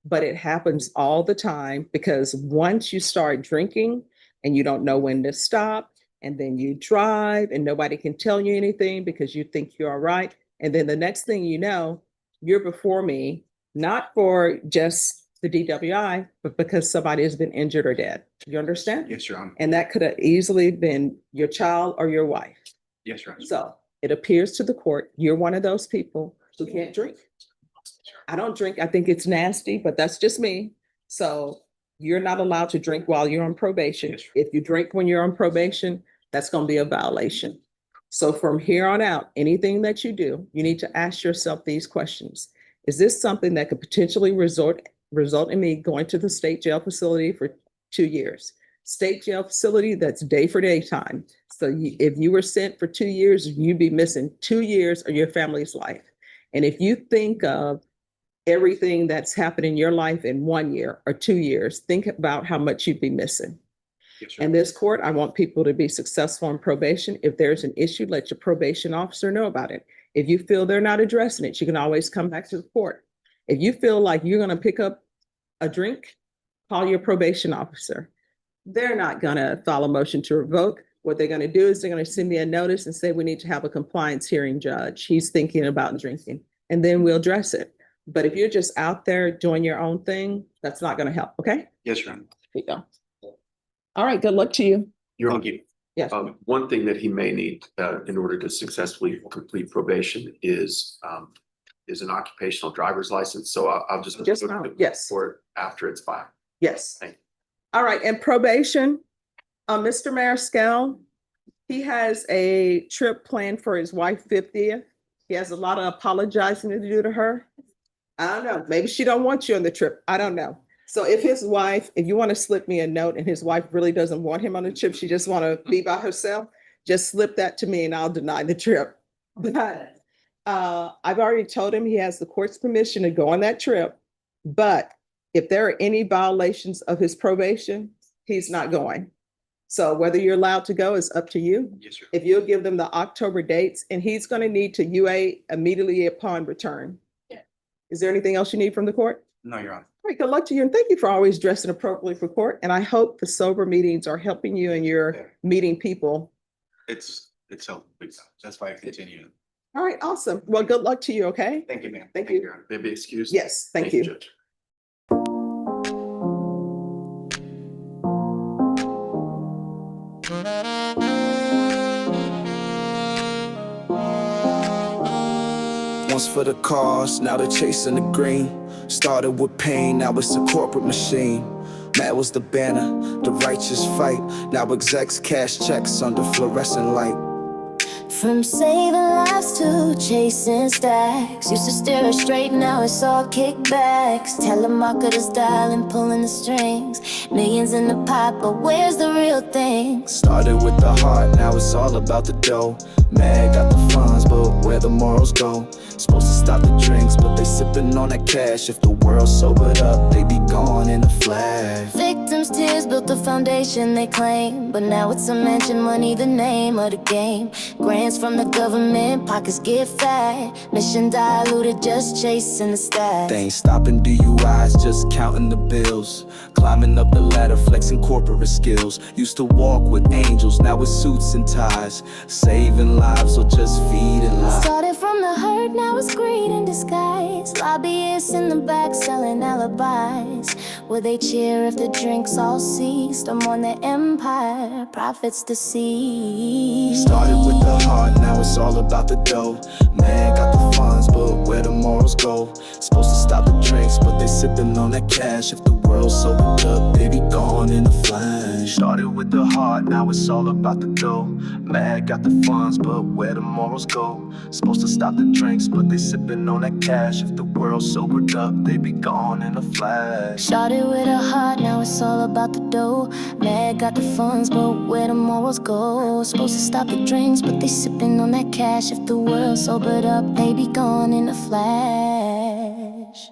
But it happens all the time because once you start drinking and you don't know when to stop, and then you drive and nobody can tell you anything because you think you're all right. And then the next thing you know, you're before me, not for just the DWI, but because somebody has been injured or dead. You understand? Yes, Your Honor. And that could have easily been your child or your wife. Yes, Your Honor. So it appears to the court, you're one of those people who can't drink. I don't drink. I think it's nasty, but that's just me. So you're not allowed to drink while you're on probation. Yes, sir. If you drink when you're on probation, that's going to be a violation. So from here on out, anything that you do, you need to ask yourself these questions. Is this something that could potentially result in me going to the state jail facility for 2 years? State jail facility, that's day for day time. So if you were sent for 2 years, you'd be missing 2 years of your family's life. And if you think of everything that's happened in your life in 1 year or 2 years, think about how much you'd be missing. Yes, sir. In this court, I want people to be successful in probation. If there's an issue, let your probation officer know about it. If you feel they're not addressing it, you can always come back to the court. If you feel like you're going to pick up a drink, call your probation officer. They're not going to file a motion to revoke. What they're going to do is they're going to send me a notice and say, we need to have a compliance hearing, judge. He's thinking about drinking, and then we'll address it. But if you're just out there doing your own thing, that's not going to help. Okay? Yes, Your Honor. There you go. All right. Good luck to you. Your Thank you. Yes. One thing that he may need in order to successfully complete probation is an occupational driver's license. So I'll just now, yes. for it after it's filed. Yes. Thank you. All right. And probation, Mr. Mariscal, He has a trip planned for his wife's 50th. He has a lot of apologizing to do to her. I don't know. Maybe she don't want you on the trip. I don't know. So if you want to slip me a note and his wife really doesn't want him on the trip, she just want to be by herself, just slip that to me and I'll deny the trip. But I've already told him he has the court's permission to go on that trip. But if there are any violations of his probation, he's not going. So whether you're allowed to go is up to you. Yes, sir. If you'll give them the October dates, and he's going to need to UA immediately upon return. Yeah. Is there anything else you need from the court? No, Your Honor. All right, good luck to you, and thank you for always dressing appropriately for court. And I hope the sober meetings are helping you and you're meeting people. It's helpful. That's why I continue. All right, awesome. Well, good luck to you, okay? Thank you, ma'am. Thank you. Your Honor. May I be excused? Yes, thank you. Judge. Once for the cause, now they're chasing the green. Started with pain, now it's a corporate machine. Mad was the banner, the righteous fight. Now execs cash checks under fluorescent light. From saving lives to chasing stacks. Used to steer us straight, now it's all kickbacks. Telemarketers dialing, pulling the strings. Millions in the pot, but where's the real thing? Started with the heart, now it's all about the dough. Mad got the funds, but where the morals go? Supposed to stop the drinks, but they sipping on that cash. If the world sobered up, they be gone in a flash. Victims' tears built the foundation they claim, but now it's a mansion, money the name of the game. Grants from the government, pockets get fat. Mission diluted, just chasing the stats. They ain't stopping DUIs, just counting the bills. Climbing up the ladder, flexing corporate skills. Used to walk with angels, now with suits and ties. Saving lives or just feeding lives. Started from the hurt, now it's greed in disguise. Lobbyists in the back selling alibis. Will they cheer if the drinks all ceased? I'm on the empire, profits deceased. Started with the heart, now it's all about the dough. Man got the funds, but where the morals go? Supposed to stop the drinks, but they sipping on that cash. If the world sobered up, they be gone in a flash. Started with the heart, now it's all about the dough. Man got the funds, but where the morals go? Supposed to stop the drinks, but they sipping on that cash. If the world sobered up, they be gone in a flash. Started with a heart, now it's all about the dough. Man got the funds, but where the morals go? Supposed to stop the drinks, but they sipping on that cash. If the world sobered up, they be gone in a flash.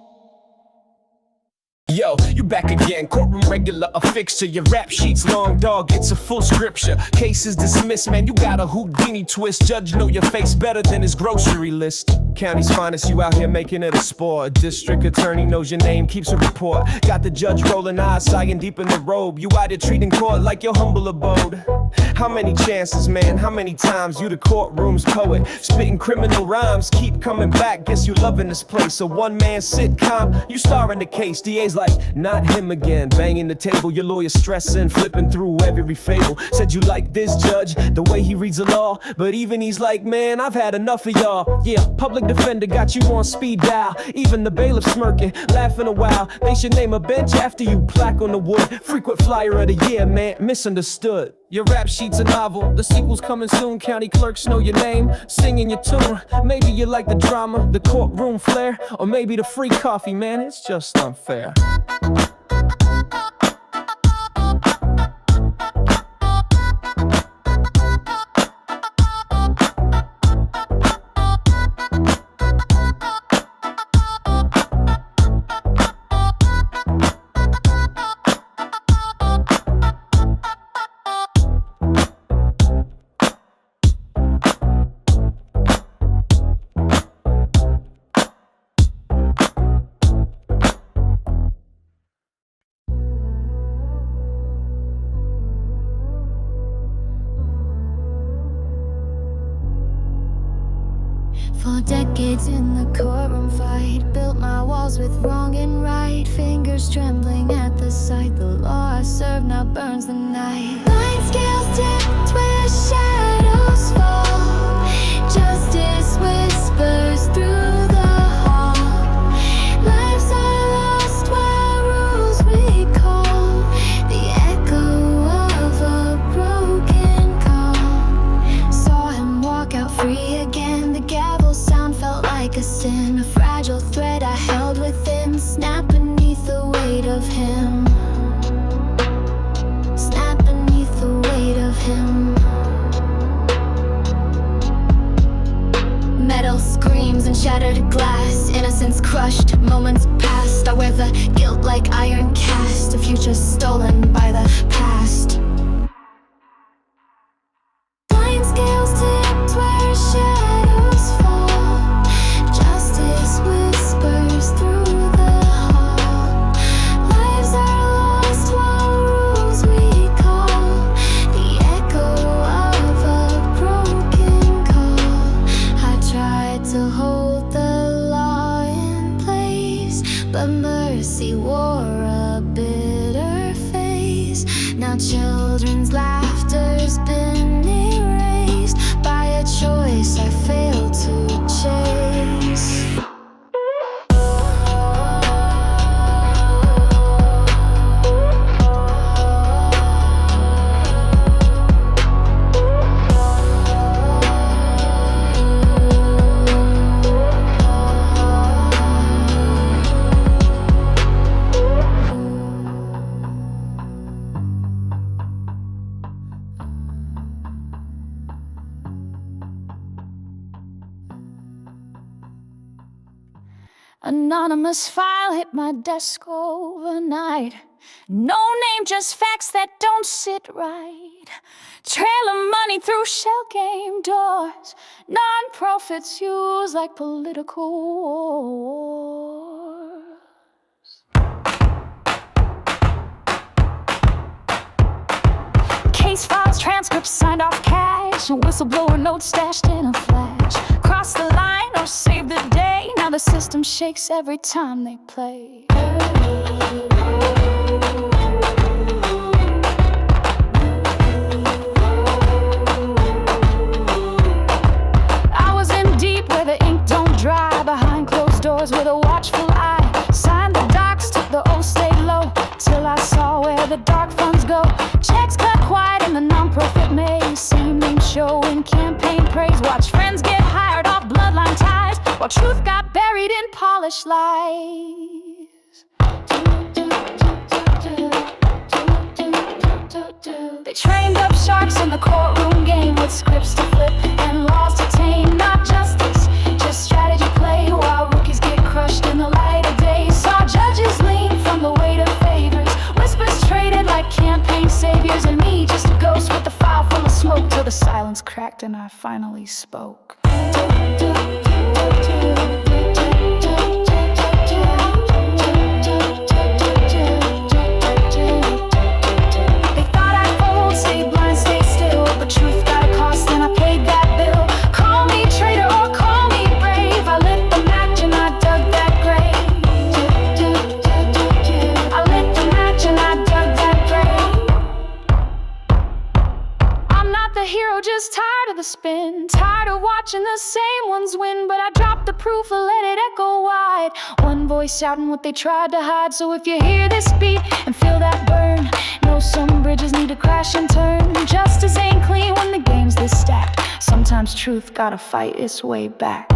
Yo, you back again, courtroom regular, a fixture. Your rap sheets long, dog, it's a full scripture. Cases dismissed, man, you got a Houdini twist. Judge know your face better than his grocery list. County's finest, you out here making it a sport. District attorney knows your name, keeps a report. Got the judge rolling eyes, sighing deep in the robe. You out here treating court like your humble abode. How many chances, man, how many times you the courtroom's poet? Spitting criminal rhymes, keep coming back, guess you loving this place. A one-man sitcom, you starring the case. DA's like, not him again, banging the table. Your lawyer stressing, flipping through every fable. Said you like this judge, the way he reads the law. But even he's like, man, I've had enough of y'all. Yeah, public defender got you on speed dial. Even the bailiff smirking, laughing a while. They should name a bench after you, plaque on the wood. Frequent flyer of the year, man, misunderstood. Your rap sheet's a novel, the sequel's coming soon. County clerks know your name, singing your tune. Maybe you like the drama, the courtroom flair, or maybe the free coffee, man, it's just unfair. For decades in the courtroom fight, built my walls with wrong and right. Fingers trembling at the sight. The law I serve now burns the night. Line scales tipped where shadows fall. Justice whispers through the hall. Lives are lost while rules recall. The echo of a broken call. of him. Snap beneath the weight of him. Metal screams and shattered glass. Innocence crushed, moments past. I wear the guilt like iron cast. A future stolen by the past. Blind scales tipped where shadows fall. Justice whispers through the hall. Lives are lost while rules recall. The echo of a broken call. I tried to hold the law in place, but mercy wore a bitter face. Now children's laughter's been erased by a choice I failed to chase. Anonymous file hit my desk overnight. No name, just facts that don't sit right. Trail of money through shell game doors. Non-profits used like political wars. Case files, transcripts signed off cash. Whistleblower notes stashed in a flash. Cross the line or save the day. Now the system shakes every time they play. I was in deep where the ink don't dry. Behind closed doors with a watchful eye. Signed the docs, took the oath, stayed low. Till I saw where the dark funds go. Checks cut quiet in the non-profit maze. Same name show in campaign praise. Watch friends get hired off bloodline ties, while truth got buried in polished lies. They trained up sharks in the courtroom game with scripts to flip and laws to tame. Not justice, just strategy play, while rookies get crushed in the light of day. Saw judges lean from the weight of favors. Whispers traded like campaign saviors. And me, just a ghost with a file full of smoke. Till the silence cracked and I finally spoke. Truth got a cost and I paid that bill. Call me traitor or call me brave. I lit the match and I dug that grave. I lit the match and I dug that grave. I'm not the hero, just tired of the spin. Tired of watching the same ones win. But I dropped the proof and let it echo wide. One voice shouting what they tried to hide. So if you hear this beat and feel that burn, know some bridges need to crash and turn. Justice ain't clean when the game's this stacked. Sometimes truth gotta fight its way back.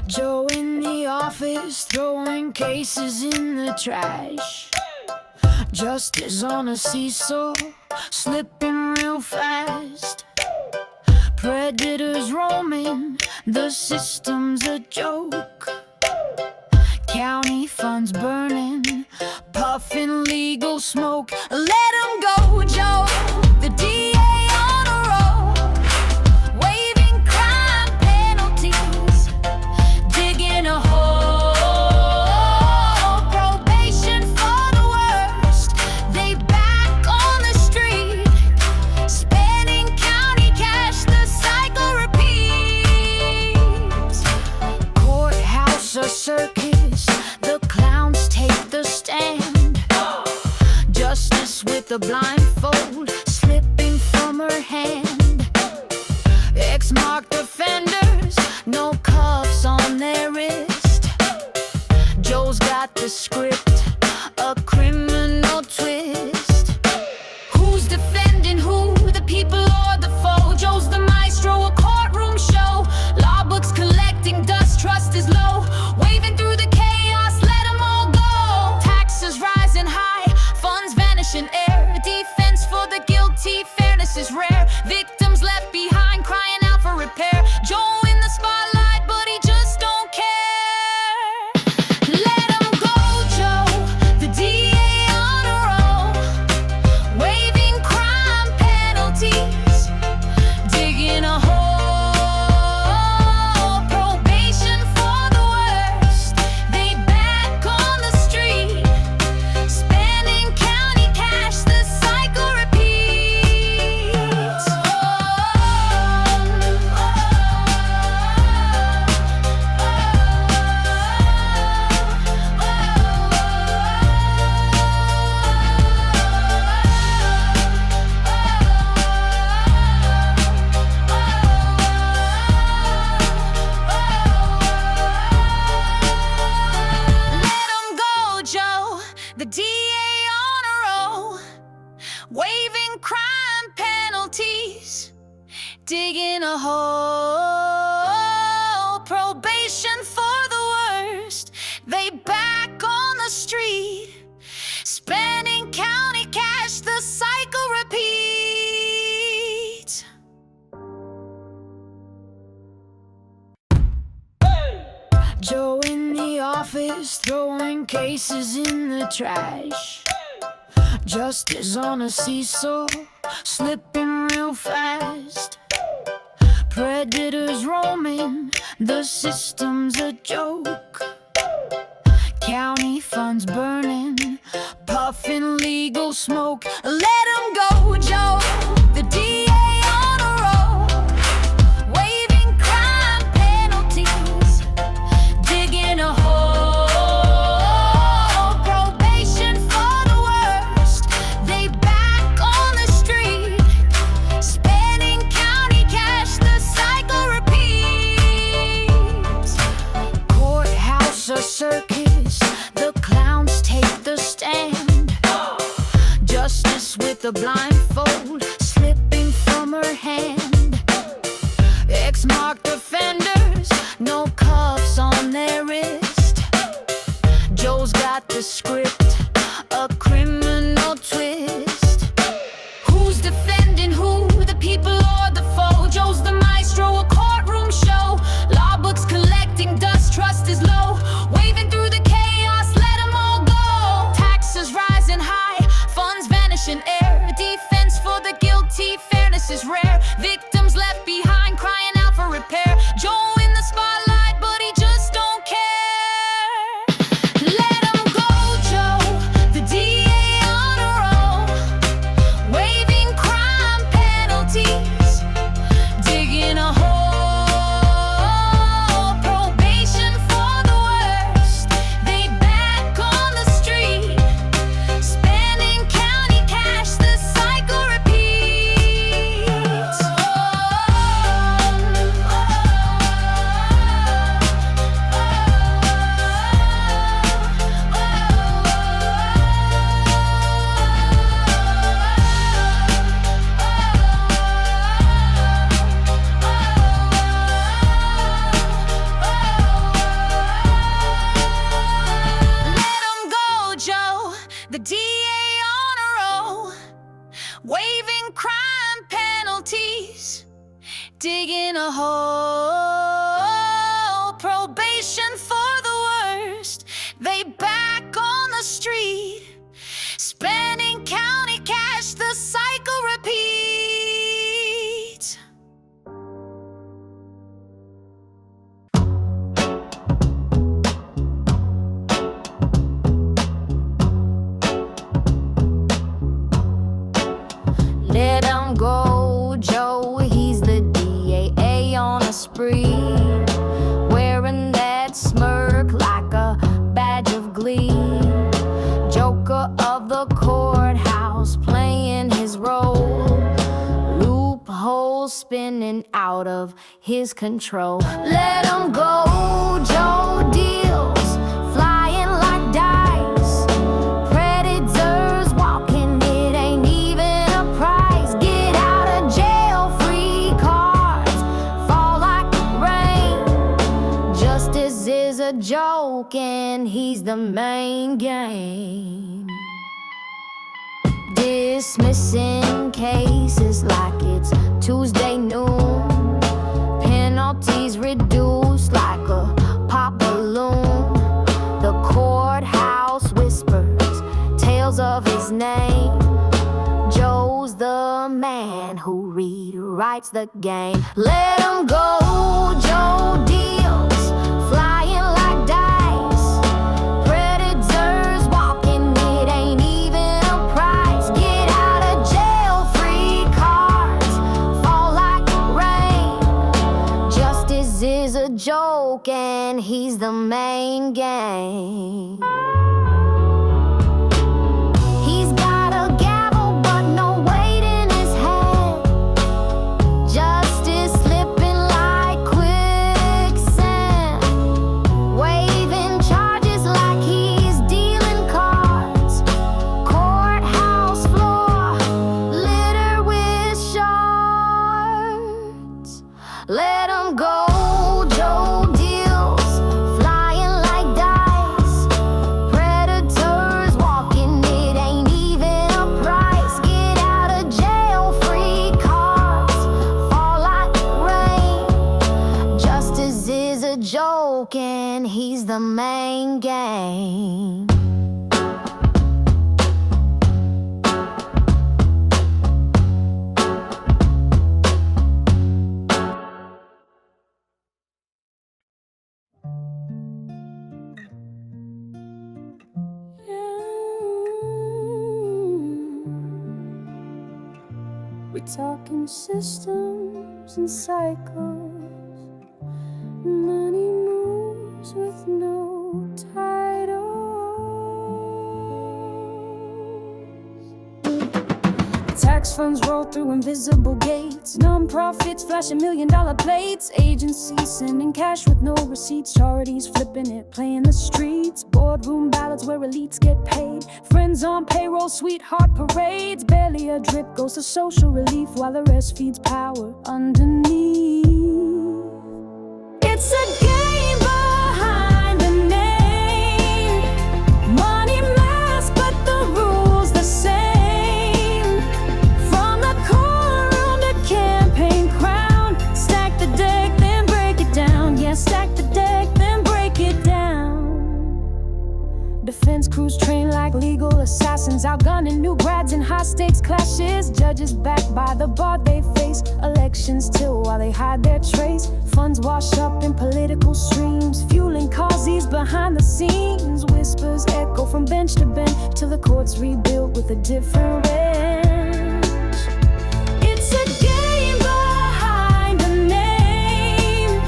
Joe in the office throwing cases in the trash. Justice on a seesaw, slipping real fast. Predators roaming, the system's a joke. County funds burning, puffing legal smoke. Let 'em go, Joe, the DA on a roll. Waiving crime penalties, digging a hole. Probation for the worst, they back on the street. Spending county cash, the cycle repeats. Courthouse or circus, the clowns take the stand. Justice with a blindfold slipping from her hand. X-marked offenders, no cuffs on their wrist. Joe's got the script, a criminal twist. Who's defending who, the people or the foe? Joe's the maestro, a courtroom show. Law books collecting dust, trust is low. Waving through the chaos, let them all go. Taxes rising high, funds vanish in air. Defense for the guilty, fairness is rare. Victims left behind, crying out for repair. Joe in the spotlight, but he just don't care. Let him go, Joe, the DA on a roll. Waiving crime penalties, digging a hole. Probation for the worst, they back on the street. Spending county cash, the cycle repeats. Let him go, Joe, the DA on a roll. Waiving crime penalties, digging a hole. Probation for the worst, they back on the street. Spending county cash, the cycle repeats. Joe in the office, throwing cases in the trash. Justice on a seesaw, slipping real fast. Predators roaming, the system's a joke. County funds burning, puffing legal smoke. Let 'em go, Joe, the DA on a roll. Waiving crime penalties, digging a hole. Probation for the worst, they back on the street. Spending county cash, the cycle repeats. Courthouse, a circus, the clowns take the stand. Justice with a blindfold slipping from her hand. X-marked offenders, no cuffs on their wrist. Joe's got the script, a criminal twist. Who's defending who, the people or the foe? Joe's the maestro, a courtroom show. Law books collecting dust, trust is low. Waving through the chaos, let them all go. Taxes rising high, funds vanish in air. Defense for the guilty, fairness is rare. Victims left behind, crying out for repair. Joe in the spotlight, but he just don't care. Let him go, Joe, the DA on a roll. Waiving crime penalties, digging a hole. Probation for the worst, they back on the street. Spending county cash, the cycle repeats. Let 'em go, Joe, the DA on a roll. Waiving crime penalties, digging a hole. Probation for the worst, they back on the street. Spending county cash, the cycle repeats. Let him go, Joe, he's the DAA on a spree. Wearing that smirk like a badge of glee. Joker of the courthouse, playing roll. Loopholes spinning out of his control. Let him go, Joe deals, flying like dice. Predators walking, it ain't even a prize. Get out of jail, free cards fall like rain. Justice is a joke and he's the main game. Dismissing cases like it's Tuesday noon. Penalties reduced like a pop balloon. The courthouse whispers tales of his name. Joe's the man who rewrites the game. Let him go, Joe deals, flying like dice. Predators walking, it ain't even a prize. Get out of jail, free cards fall like rain. Justice is a joke and he's the main game. He's got a gavel but no weight in his head. Justice slipping like quicksand. Waving charges like he's dealing cards. Courthouse floor littered with shards. Let him go, Joe deals, flying like dice. Predators walking, it ain't even a price. Get out of jail, free cards fall like rain. Justice is a joke and he's the main game. We talking systems and cycles. Money moves with no titles. Tax funds roll through invisible gates. Non-profits flashing $1 million plates. Agencies sending cash with no receipts. Charities flipping it, playing the streets. Boardroom ballads where elites get paid. Friends on payroll, sweetheart parades. Barely a drip goes to social relief while the rest feeds power underneath. It's a game behind the name. Money mask, but the rules the same. From the courtroom to campaign crown. Stack the deck, then break it down. Yeah, stack the deck, then break it down. Defense crews trained like legal assassins, outgunning new grads in high-stakes clashes. Judges backed by the bar they face. Elections till while they hide their trace. Funds wash up in political streams, fueling causes behind the scenes. Whispers echo from bench to bench till the court's rebuilt with a different bench. It's a game behind the name.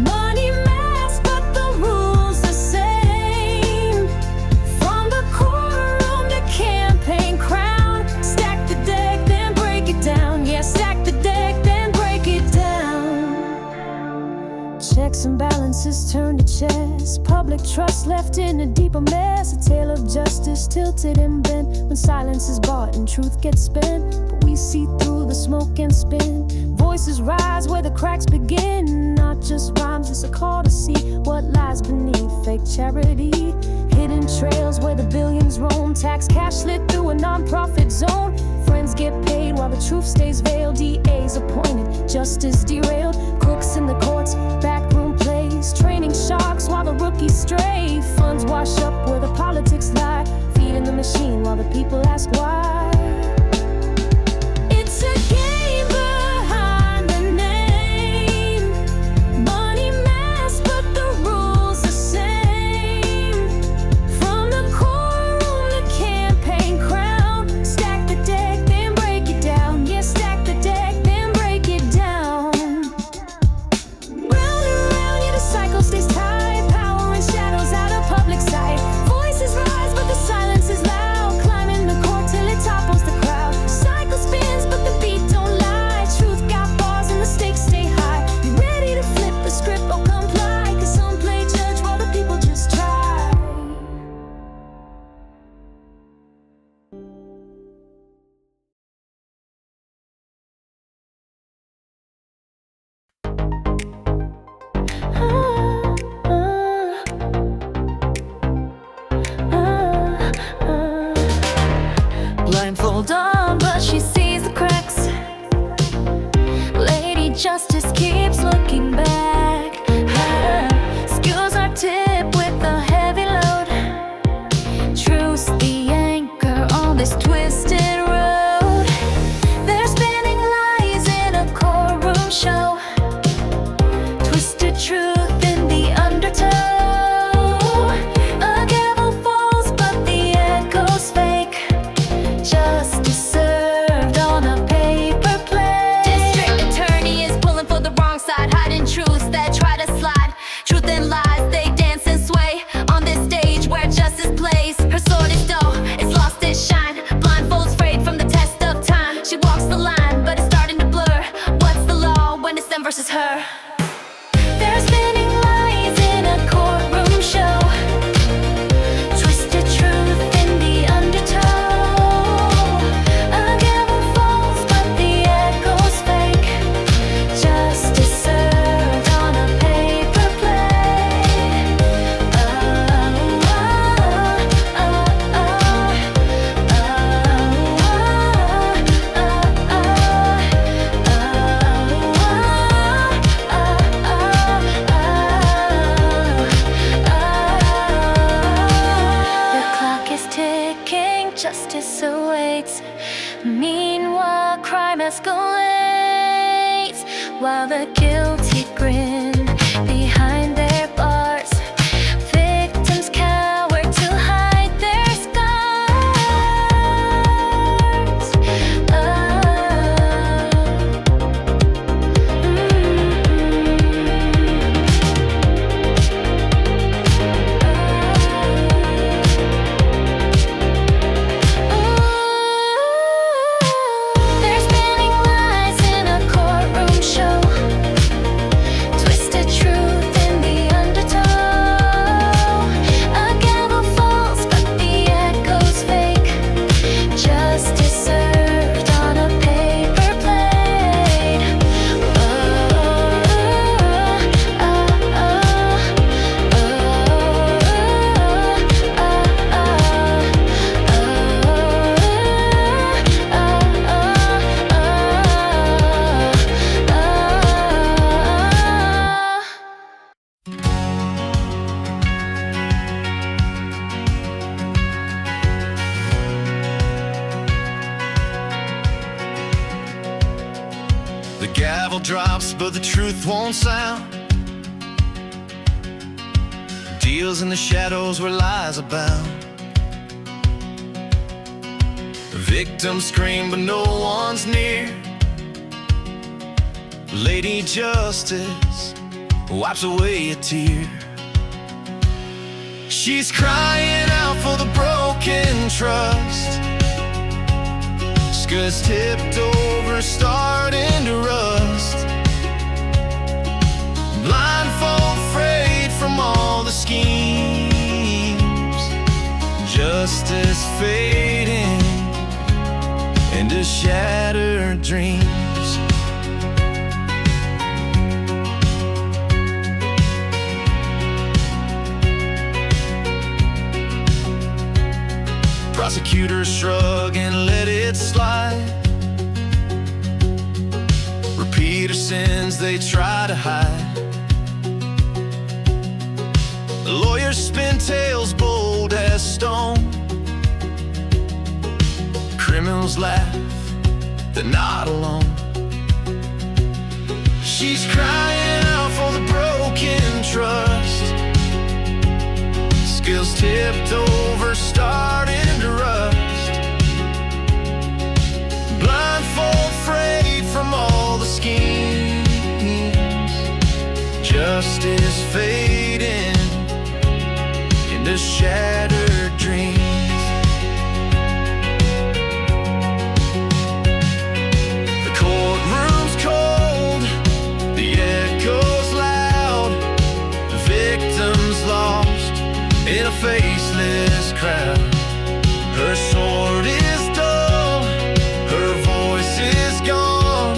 Money mask, but the rules the same. From the courtroom to campaign crown. Stack the deck, then break it down. Yeah, stack the deck, then break it down. Checks and balances turned to chess. Public trust left in a deeper mess. A tale of justice tilted and bent. When silence is bought and truth gets spent. But we see through the smoke and spin. Voices rise where the cracks begin. Not just rhymes, it's a call to see what lies beneath fake charity. Hidden trails where the billions roam. Tax cash slid through a non-profit zone. Friends get paid while the truth stays veiled. DAs appointed, justice derailed. Crooks in the courts, backroom plays. Training sharks while the rookies stray. Funds wash up where the politics lie. Feeding the machine while the people ask why. It's a game behind the name. Money mask, but the rules the same. From the courtroom to campaign crown. Stack the deck, then break it down. Yeah, stack the deck, then break it down. Round and round, yeah, the cycle stays tight. Power and shadows out of public sight. Voices rise, but the silence is loud. Climbing the court till it's all Justice keeps looking back. Skews our tip with a heavy load. Truth's the anchor on this twisted road. They're spinning lies in a courtroom show. Twisted truth in the undertow. A gavel falls, but the echo's fake. Justice served on a paper plate. District attorney is pulling for the wrong side, hiding truths that try to slide. Truth and lies, they dance and sway on this stage where justice plays. Her sword is dull, it's lost its shine. Blindfolds frayed from the test of time. She walks the line, but it's starting to blur. What's the law when it's them versus her? They're spinning lies in a courtroom show. Twisted truth in the undertow. A gavel falls, but the echo's fake. Justice served on a paper plate. The clock is ticking, justice awaits. Meanwhile, crime escalates. While the guilty grin behind their bars, victims cower to hide their scars. They're spinning lies in a courtroom show. Twisted truth in the undertow. A gavel falls, but the echo's fake. Justice served on a paper plate. The gavel drops, but the truth won't sound. Deals in the shadows where lies abound. The victims scream, but no one's near. Lady Justice wipes away a tear. She's crying out for the broken trust. Scars tipped over, starting to rust. Blindfold frayed from all the schemes. Justice fading into shattered dreams. Prosecutors shrug and let it slide. Repeat her sins they try to hide. The lawyers spin tales bold as stone. Criminals laugh, they're not alone. She's crying out for the broken trust. Skills tipped over, starting to rust. Blindfold frayed from all the schemes. Justice fading into shattered dreams. The courtroom's cold, the echo's loud. The victim's lost in a faceless crowd. Her sword is dull, her voice is gone,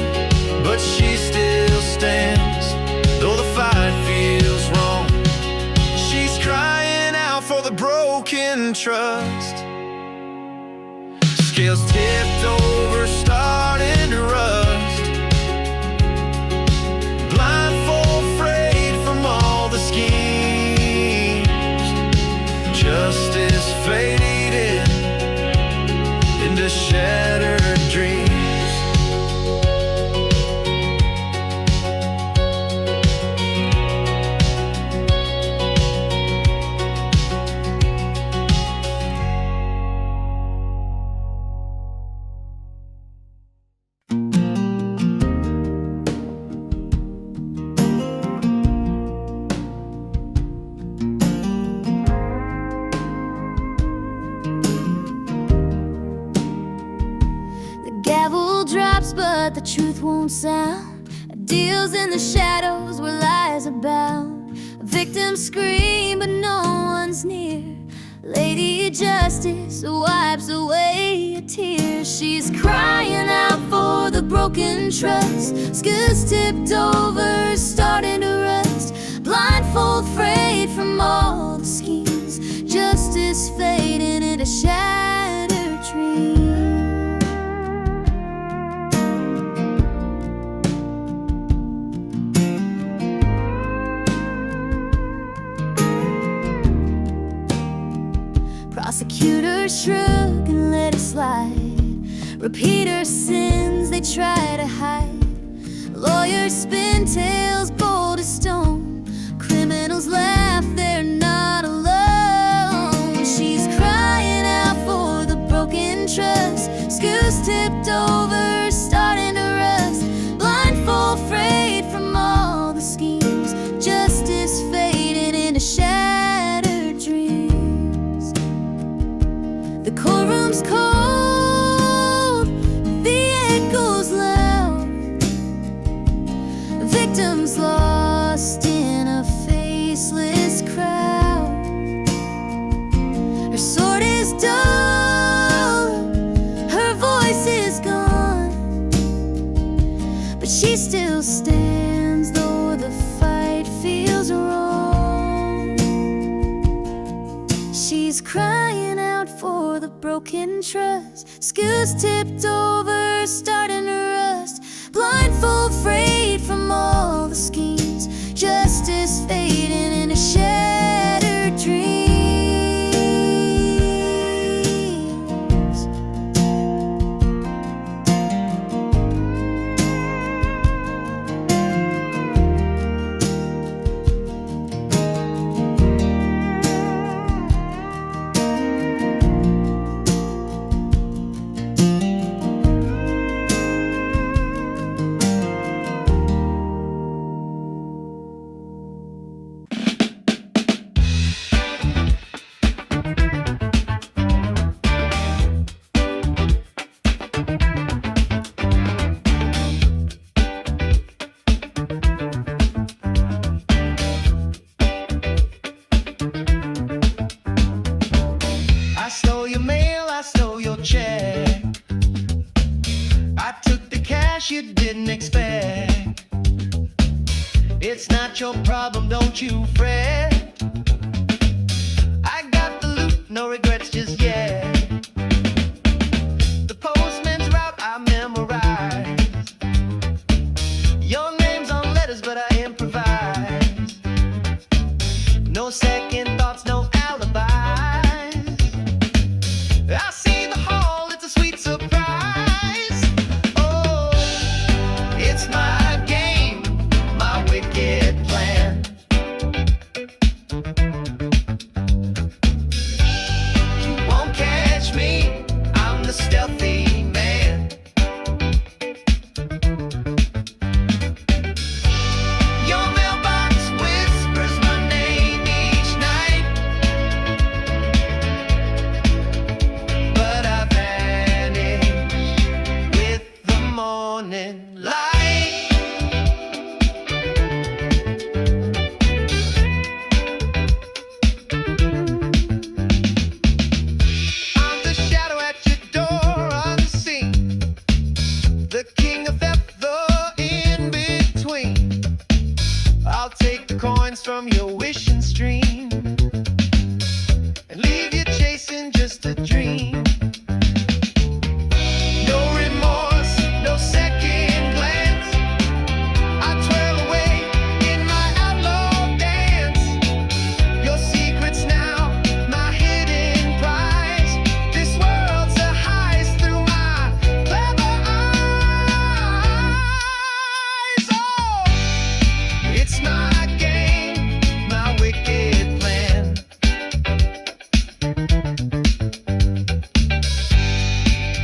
but she still stands, though the fight feels wrong. She's crying out for the broken trust. Scales tipped over, starting to rust. drops, but the truth won't sound. Deals in the shadows where lies abound. Victims scream, but no one's near. Lady Justice wipes away a tear. She's crying out for the broken trust. Scoots tipped over, starting to rust. Blindfold frayed from all the schemes. Justice fading into shattered dreams. Prosecutors shrug and let it slide. Repeater sins they try to hide. Lawyers spin tales bold as stone. Criminals laugh, they're not alone. She's crying out for the broken trust. Scoots tipped over, starting to rust. Blindfold frayed from all the schemes. Justice fading into shattered dreams. The courtroom's cold, the echoes loud. Victims lost in a faceless crowd. Her sword is dull, her voice is gone, but she still stands though the fight feels wrong. She's crying out for the broken trust. Scoots tipped over, starting to rust. Blindfold frayed from all the schemes. Justice fading into shattered dreams. I stole your mail, I stole your check. I took the cash you didn't expect. It's not your problem, don't you fret. I got the loot, no regrets just yet. The postman's route I memorized. Your name's on letters, but I improvise. No second thoughts, no alibis. I see the hall, it's a sweet surprise. Oh, it's my game, my wicked plan. You won't catch me, I'm the stealthy man. Your mailbox whispers my name each night, but I vanish with the morning light. I'm the shadow at your door unseen, the king of theft, the in-between. I'll take the coins from your wishing stream and leave you chasing just a dream. No remorse, no second glance. I twirl away in my outlaw dance. Your secrets now, my hidden prize. This world's a heist through my clever eyes. Oh, it's my game, my wicked plan.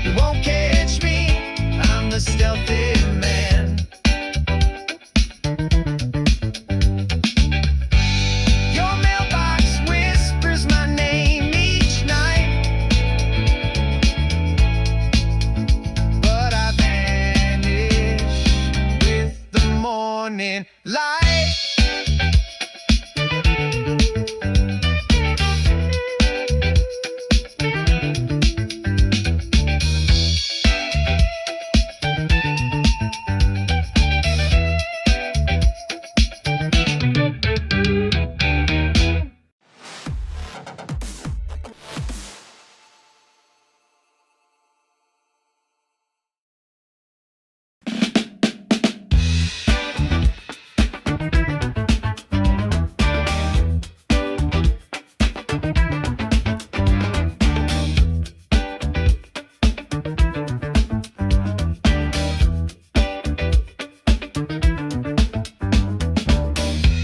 You won't catch me, I'm the stealthy man. Your mailbox whispers my name each night, but I vanish morning light.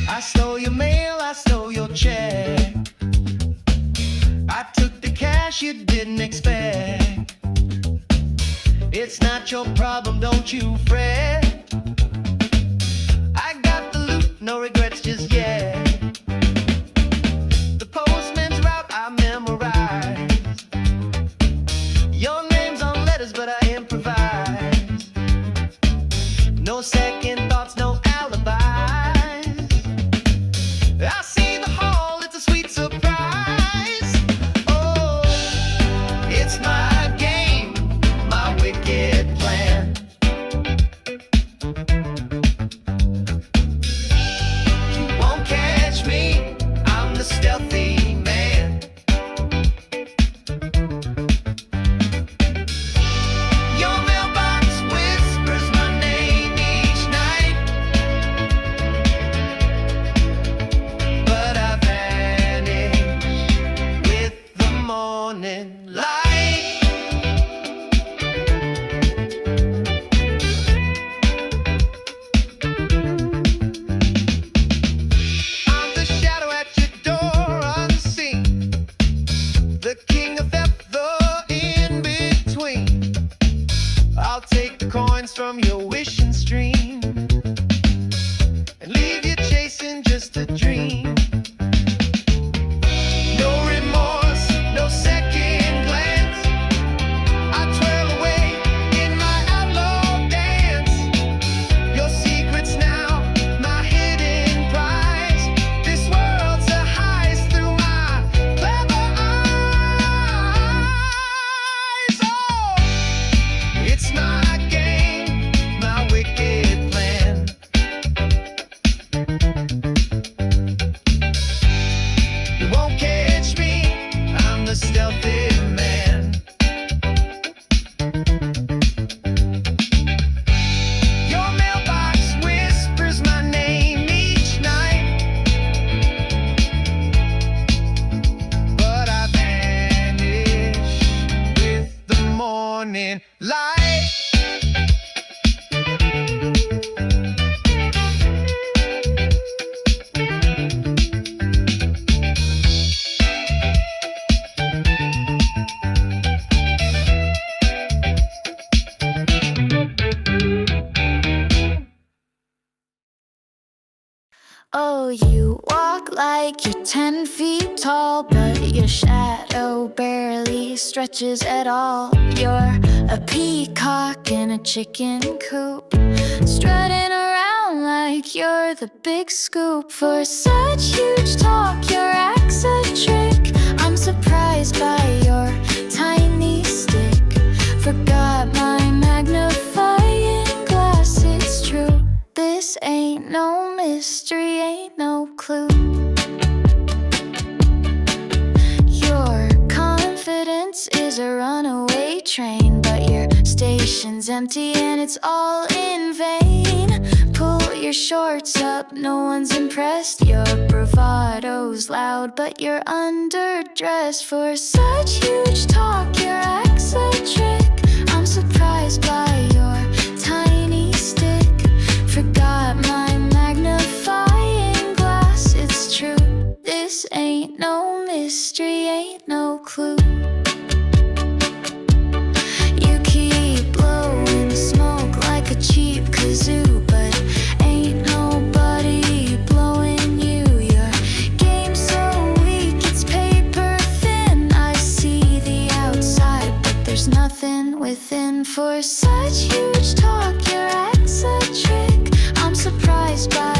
I stole your mail, I stole your check. I took the cash you didn't expect. It's not your problem, don't you fret. I got the loot, no regrets just yet. The postman's route I memorized. Your name's on letters, but I improvise. No second thoughts, no alibis. I see the hall, it's a sweet surprise. Oh, it's my game, my wicked plan. You won't catch me, I'm the stealthy man. Your mailbox whispers my name each night, but I vanish with the morning light. I'm the shadow at your door unseen, the king of theft, the in-between. I'll take the coins from your wishing stream and leave you chasing just a dream. No remorse, no second glance. I twirl away in my outlaw dance. Your secrets now, my hidden prize. This world's a heist through my clever eyes. Oh, it's my game, my wicked plan. You won't catch me, I'm the stealthy man. Your mailbox whispers my name each night, but I vanish with the morning light. Oh, you walk like you're 10 feet tall, but your shadow barely stretches at all. You're a peacock in a chicken coop, strutting around like you're the big scoop. For such huge talk, your eccentric. I'm surprised by your tiny stick. Forgot my magnifying glass, it's true. This ain't no mystery, ain't no clue. Your confidence is a runaway train, but your station's empty and it's all in vain. Pull your shorts up, no one's impressed. Your bravado's loud, but you're underdressed. For such huge talk, you're eccentric. I'm surprised by your tiny stick. Forgot my magnifying glass, it's true. This ain't no mystery, ain't no clue. You keep blowing smoke like a cheap kazoo, but ain't nobody blowing you. Your game's so weak, it's paper thin. I see the outside, but there's nothing within. For such huge talk, you're eccentric. I'm surprised by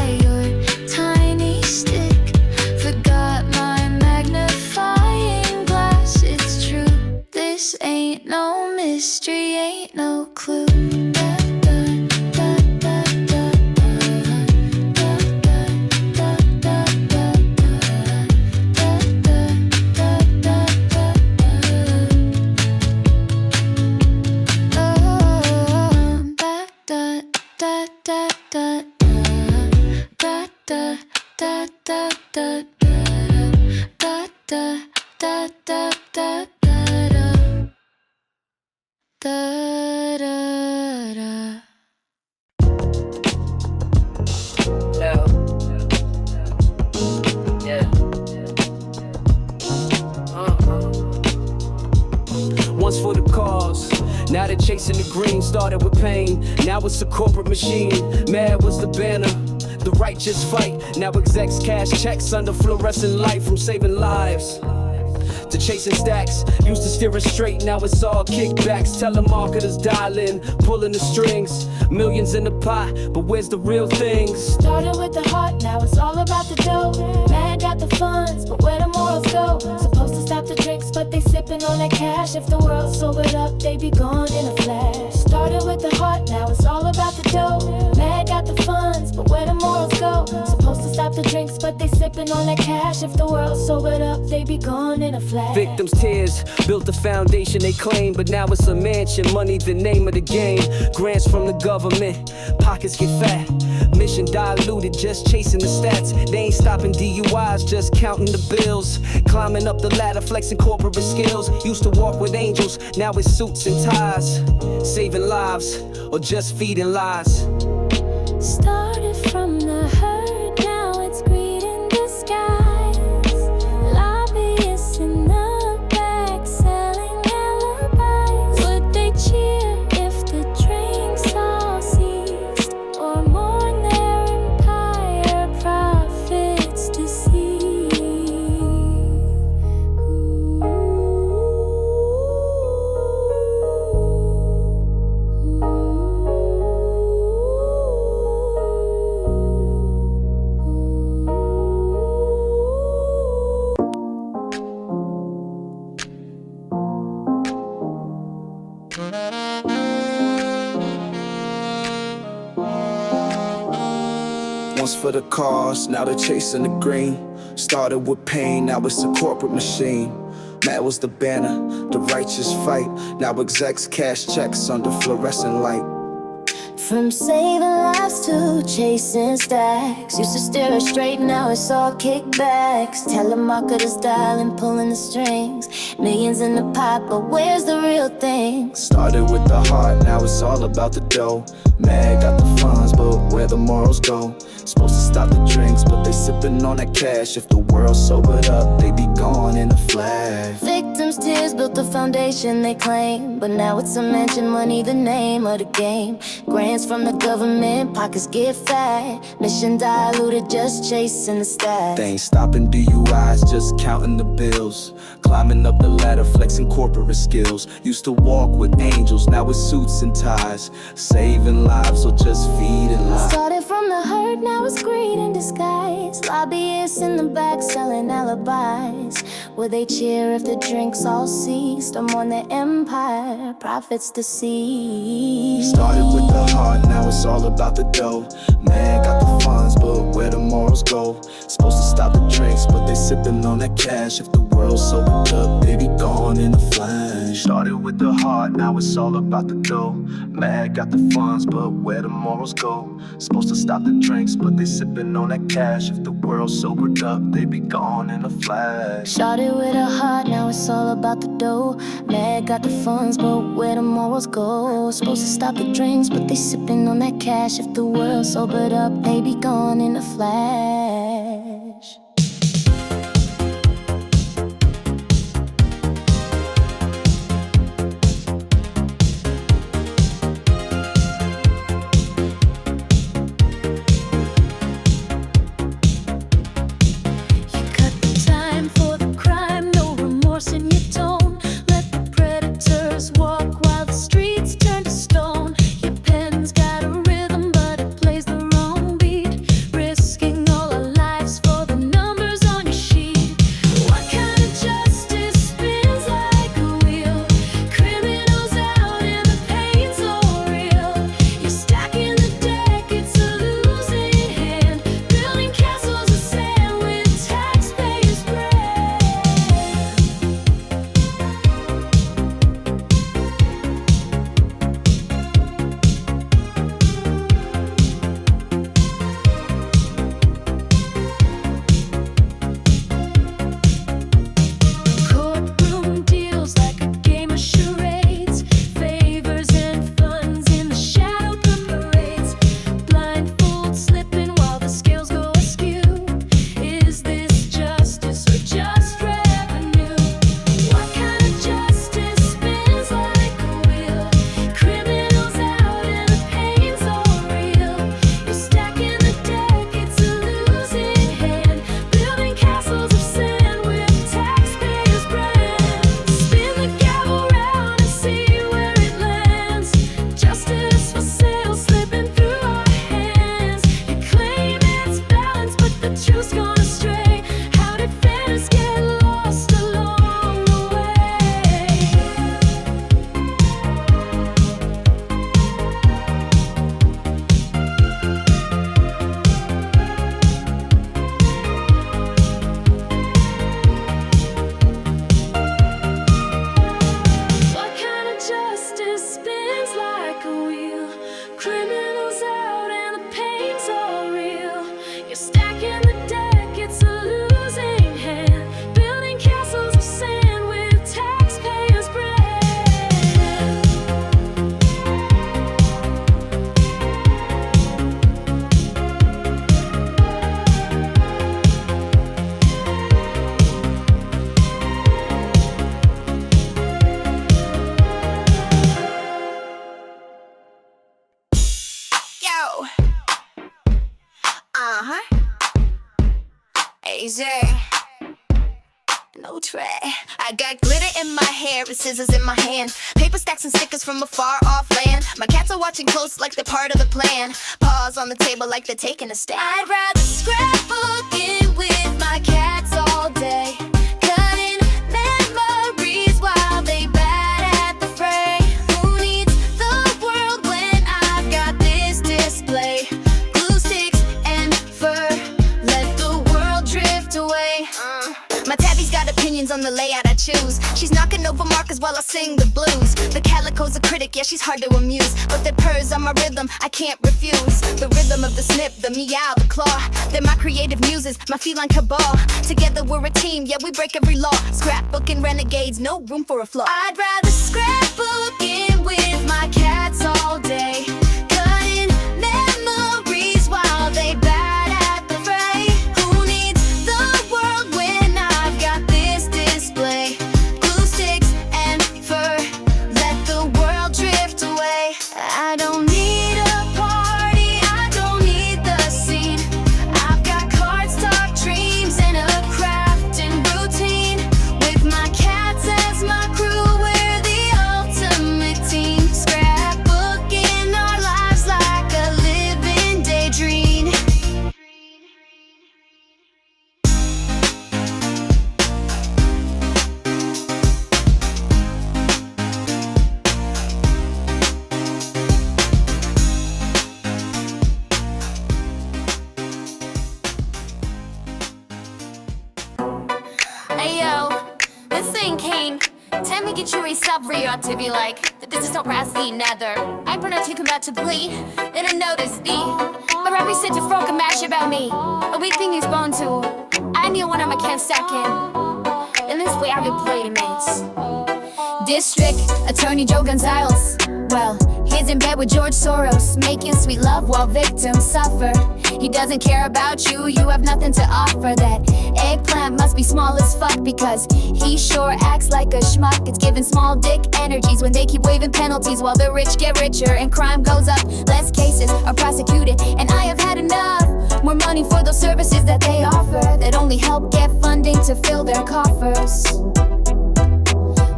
chasing the green started with pain. Now it's a corporate machine. Mad was the banner. The righteous fight. Now execs cash checks under fluorescent light. From saving lives to chasing stacks. Used to steer us straight, now it's all kickbacks. Telemarketers dialing, pulling the strings. Millions in the pot, but where's the real things? Started with the heart, now it's all about the dough. Man got the funds, but where the morals go? Supposed to stop the drinks, but they sipping on that cash. If the world sobered up, they be gone in a flash. Started with the heart, now it's all about the dough. Man got the funds, but where the morals go? Supposed to stop the drinks, but they sipping on that cash. If the world sobered up, they be gone in a flash. Victims' tears built the foundation they claim, but now it's a mansion. Money the name of the game. Grants from the government, pockets get fat. Mission diluted, just chasing the stats. They ain't stopping DUIs, just counting the bills. Climbing up the ladder, flexing corporate skills. Used to walk with angels, now it's suits and ties. Saving lives, or just feeding lies. Started from the hurt, now it's greed in disguise. Lobbyists in the back selling alibis. Would they cheer if the drinks all ceased, or mourn their empire profits deceived? Once for the cause, now they're chasing the green. Started with pain, now it's a corporate machine. Mad was the banner, the righteous fight. Now execs cash checks under fluorescent light. From saving lives to chasing stacks. Used to steer us straight, now it's all kickbacks. Telemarketers dialing, pulling the strings. Millions in the pot, but where's the real thing? Started with the heart, now it's all about the dough. Mad got the funds, but where the morals go? Supposed to stop the drinks, but they sipping on that cash. If the world sobered up, they be gone in a flash. Victims' tears built the foundation they claim, but now it's a mansion. Money the name of the game. Grants from the government, pockets get fat. Mission diluted, just chasing the stats. They ain't stopping DUIs, just counting the bills. Climbing up the ladder, flexing corporate skills. Used to walk with angels, now it's suits and ties. Saving lives or just feeding lives. Started from the hurt, now it's greed in disguise. Lobbyists in the back selling alibis. Will they cheer if the drinks all ceased, or mourn their empire profits deceived? Started with the heart, now it's all about the dough. Man got the funds, but where the morals go? Supposed to stop the drinks, but they sipping on that cash. If the world sobered up, they be gone in a flash. Started with the heart, now it's all about the dough. Man got the funds, but where the morals go? Supposed to stop the drinks, but they sipping on that cash. If the world sobered up, they be gone in a flash. Started with a heart, now it's all about the dough. Man got the funds, but where the morals go? Supposed to stop the drinks, but they sipping on that cash. If the world sobered up, they be gone in a flash. In your tone, let the predators walk while the streets turn to stone. Your pen's got a rhythm, but it plays the wrong beat, risking all our lives. Yo. Easy. No tray. I got glitter in my hair and scissors in my hand. Paper stacks and stickers from a far off land. My cats are watching close like they're part of the plan. Paws on the table like they're taking a stand. I'd rather scrapbook in with my cats all day, cutting memories while they bat at the fray. Who needs the world when I've got this display? Glue sticks and fur, let the world drift away. My tabby's got opinions on the layout I choose. She's knocking over markers while I sing the blues. The calico's a critic, yeah, she's hard to amuse, but the purrs on my rhythm I can't refuse. The rhythm of the snip, the meow, the claw, they're my creative muses, my feline cabal. Together we're a team, yeah, we break every law. Scrapbooking renegades, no room for a flaw. I'd rather scrapbook in with my cats all day, cutting memories while they bat at the fray. Who needs the world when I've got this display? Glue sticks and fur, let the world drift away. I don't need a party, I don't need the scene. I've got cards, talk, dreams, and a crafting routine. With my cats as my crew, we're the ultimate team. Scrapbooking our lives like a living daydream. Hey yo, this ain't Kane. Tell me get you a sub for you ought to be like. This is no brassy nether. I pronounce you come out to bleed. And I notice thee. But Rabbi said to frog a mash about me. A weak thing is born to. I knew one of my can't second. In this way I will play mates. District Attorney Joe Gonzalez. Well, he's in bed with George Soros, making sweet love while victims suffer. He doesn't care about you, you have nothing to offer. That eggplant must be small as fuck, because he sure acts like a schmuck. It's giving small dick energies when they keep waiving penalties while the rich get richer and crime goes up. Less cases are prosecuted, and I have had enough. More money for those services that they offer, that only help get funding to fill their coffers.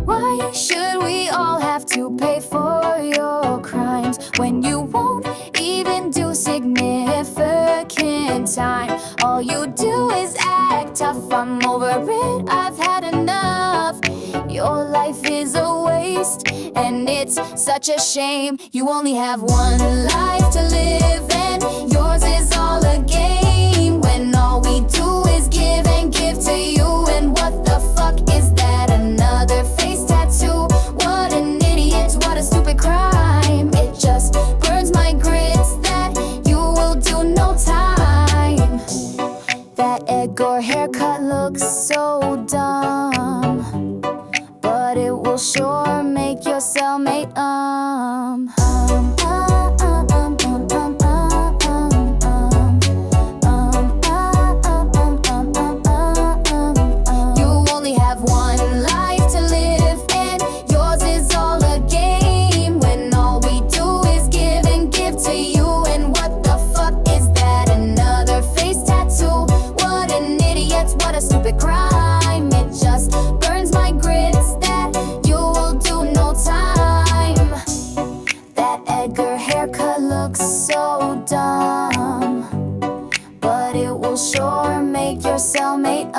Why should we all have to pay for your crimes when you won't even do significant time? All you do is act tough, I'm over it, I've had enough. Your life is a waste, and it's such a shame. You only have one life to live, and yours is all a game, when all we do is give and give to you. And what the fuck is that? Another face tattoo? What an idiot, what a stupid crime. It just burns my grits that you will do no time. That Edgar haircut looks so dumb, but it will sure make your cellmate You only have one life to live, and yours is all a game, when all we do is give and give to you. And what the fuck is that? Another face tattoo? What an idiot, what a stupid crime. It just burns my grits that you will do no time. That Edgar haircut looks so dumb, but it will sure make your cellmate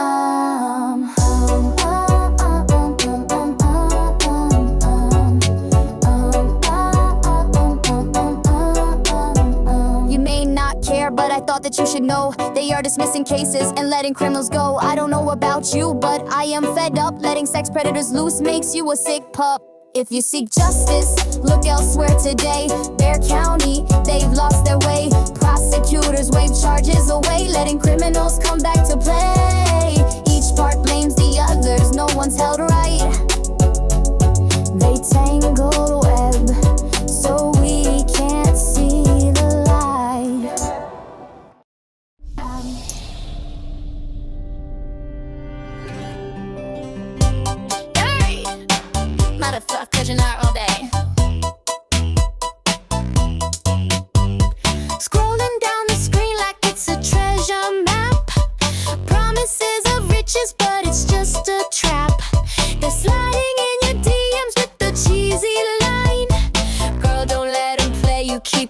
You may not care, but I thought that you should know they are dismissing cases and letting criminals go. I don't know about you, but I am fed up. Letting sex predators loose makes you a sick pup. If you seek justice, look elsewhere today. Bear County, they've lost their way. Prosecutors wave charges away, letting criminals come back to play. Each part blames the others, no one's held right. They tangle web, so we can't see the light. Hey! Motherfuckers, you're not all day.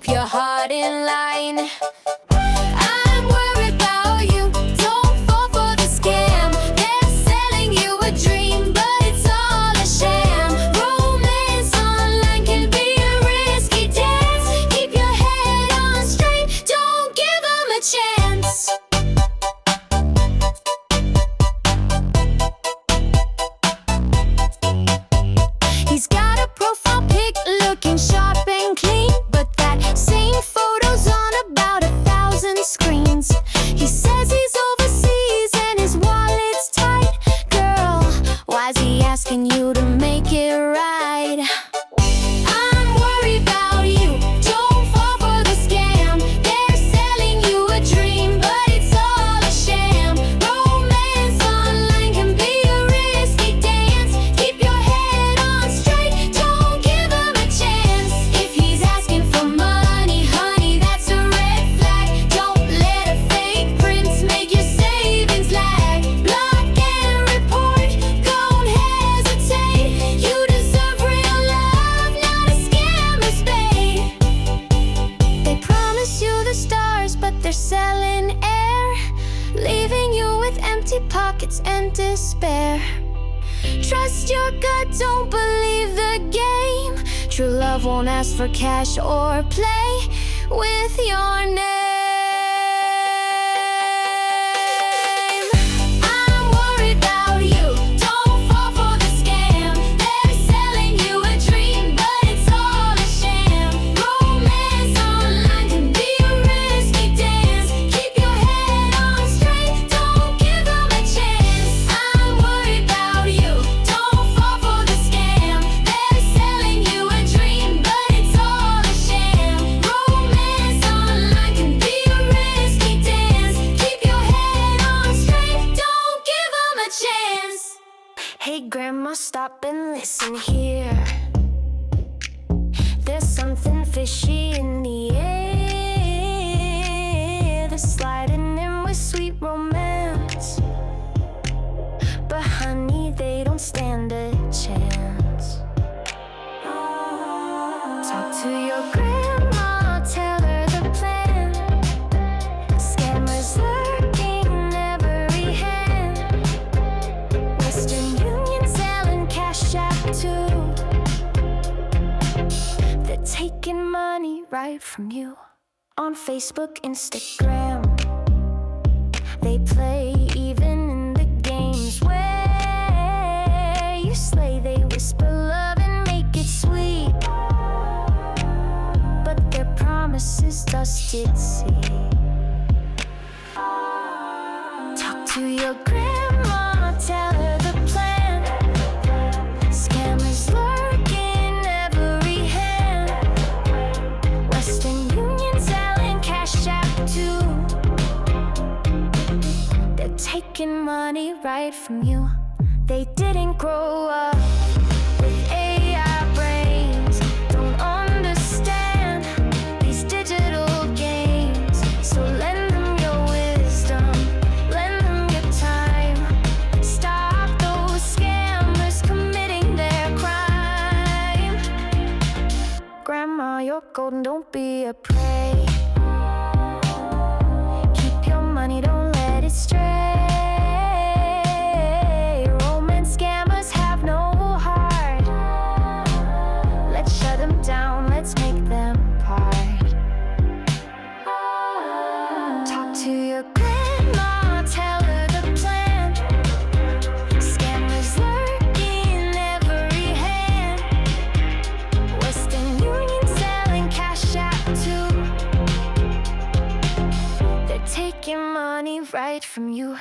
keep your heart in line. I'm worried about you, don't fall for the scam. They're selling you a dream, but it's all a sham. Romance online can be a risky dance. Keep your head on straight, don't give them a chance. He's got a profile pic looking sharp and clean, but that same photo's on about 1,000 screens. He says he's overseas and his wallet's tight. Girl, why's he asking you to make it right? I'm worried about you, don't fall for the scam. They're selling you a dream, but it's all a sham. Romance online can be a risky dance. Keep your head on straight, don't give him a chance. If he's asking for money, honey, that's a red flag. Don't let a fake prince make your savings lag. Block and report, don't hesitate. You deserve real love, not a scammer's bait. They promise you the stars, but they're selling air, leaving you with empty pockets and despair. Trust your gut, don't believe the game. True love won't ask for cash or play with your name. I'm worried about you, don't fall for the scam. They're selling you a dream, but it's all a sham. Romance online can be a risky dance. Keep your head on straight, don't give them a chance. I'm worried about you, don't fall for the scam. They're selling you a dream, but it's all a sham. Romance online can be a risky dance. Keep your head on straight, don't give them a chance. Hey grandma, stop and listen here. There's something fishy in the air. They're sliding in with sweet romance, but honey, they don't stand a chance. Talk to your grandma, tell her the plan. Scammers lurking every hand. Western Union selling cash app too. They're taking money right from you. On Facebook, Instagram, they play even in the games where you slay. They whisper love and make it sweet, but their promises dusted see. Talk to your grandma, tell her the plan. Scammers lurking every hand. Western Union selling cash app too. They're taking money right from you. They didn't grow up with AI brains, don't understand these digital games. So lend them your wisdom, lend them your time. Stop those scammers committing their crime. Grandma, you're golden, don't be a prey. Keep your money, don't let it stray. Romance scammers have no heart. Let's shut them down, let's make them part. Talk to your grandma, tell her the plan. Scammers lurking every hand. Western Union selling cash app too. They're taking money right from you.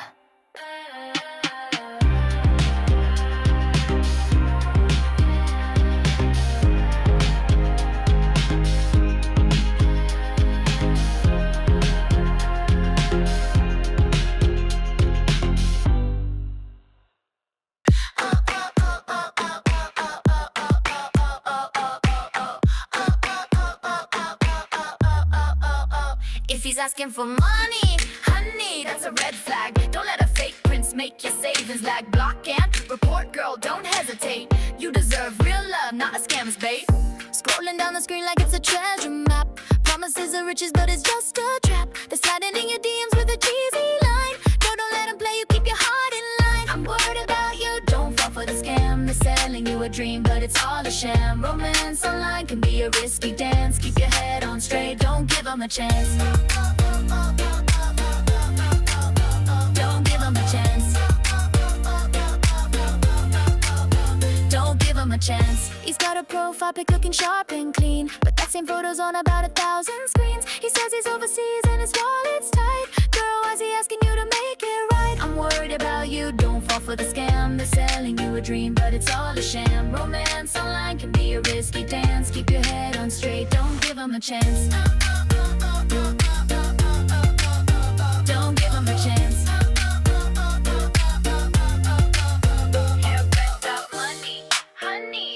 If he's asking for money, honey, that's a red flag. Don't let a fake prince make your savings lag. Block and report, girl, don't hesitate. You deserve real love, not a scammer's bait. Scrolling down the screen like it's a treasure map. Promise are riches, but it's just a trap. They're sliding in your DMs with a cheesy line. Don't let them play you, keep your heart in line. I'm worried about you, don't fall for the scam. They're selling you a dream, but it's all a sham. Romance online can be a risky dance. Keep your head on straight, don't give them a chance. Don't give them a chance. Don't give him a chance. He's got a profile pic looking sharp and clean, but that same photo's on about 1,000 screens. He says he's overseas and his wallet's tight. Girl, why's he asking you to make it right? I'm worried about you, don't fall for the scam. They're selling you a dream, but it's all a sham. Romance online can be a risky dance. Keep your head on straight, don't give him a chance. Don't give him a chance.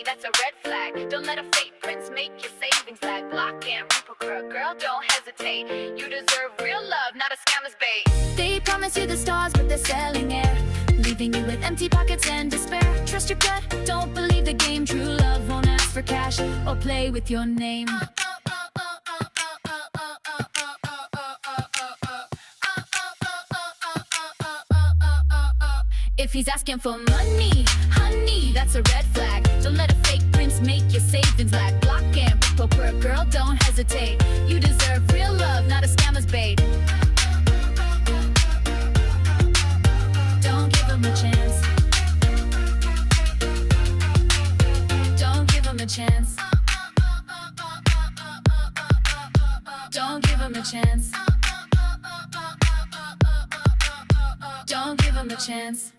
That's a red flag. Don't let a fake prince make your savings flag. Block and repo, girl, don't hesitate. You deserve real love, not a scammer's bait. They promise you the stars, but they're selling air, leaving you with empty pockets and despair. Trust your gut, don't believe the game. True love won't ask for cash or play with your name. If he's asking for money, honey, that's a red flag. Don't let a fake prince make your savings lag. Block and repo, girl, don't hesitate. You deserve real love, not a scammer's bait. Don't give him a chance. Don't give him a chance. Don't give him a chance. Don't give him a chance.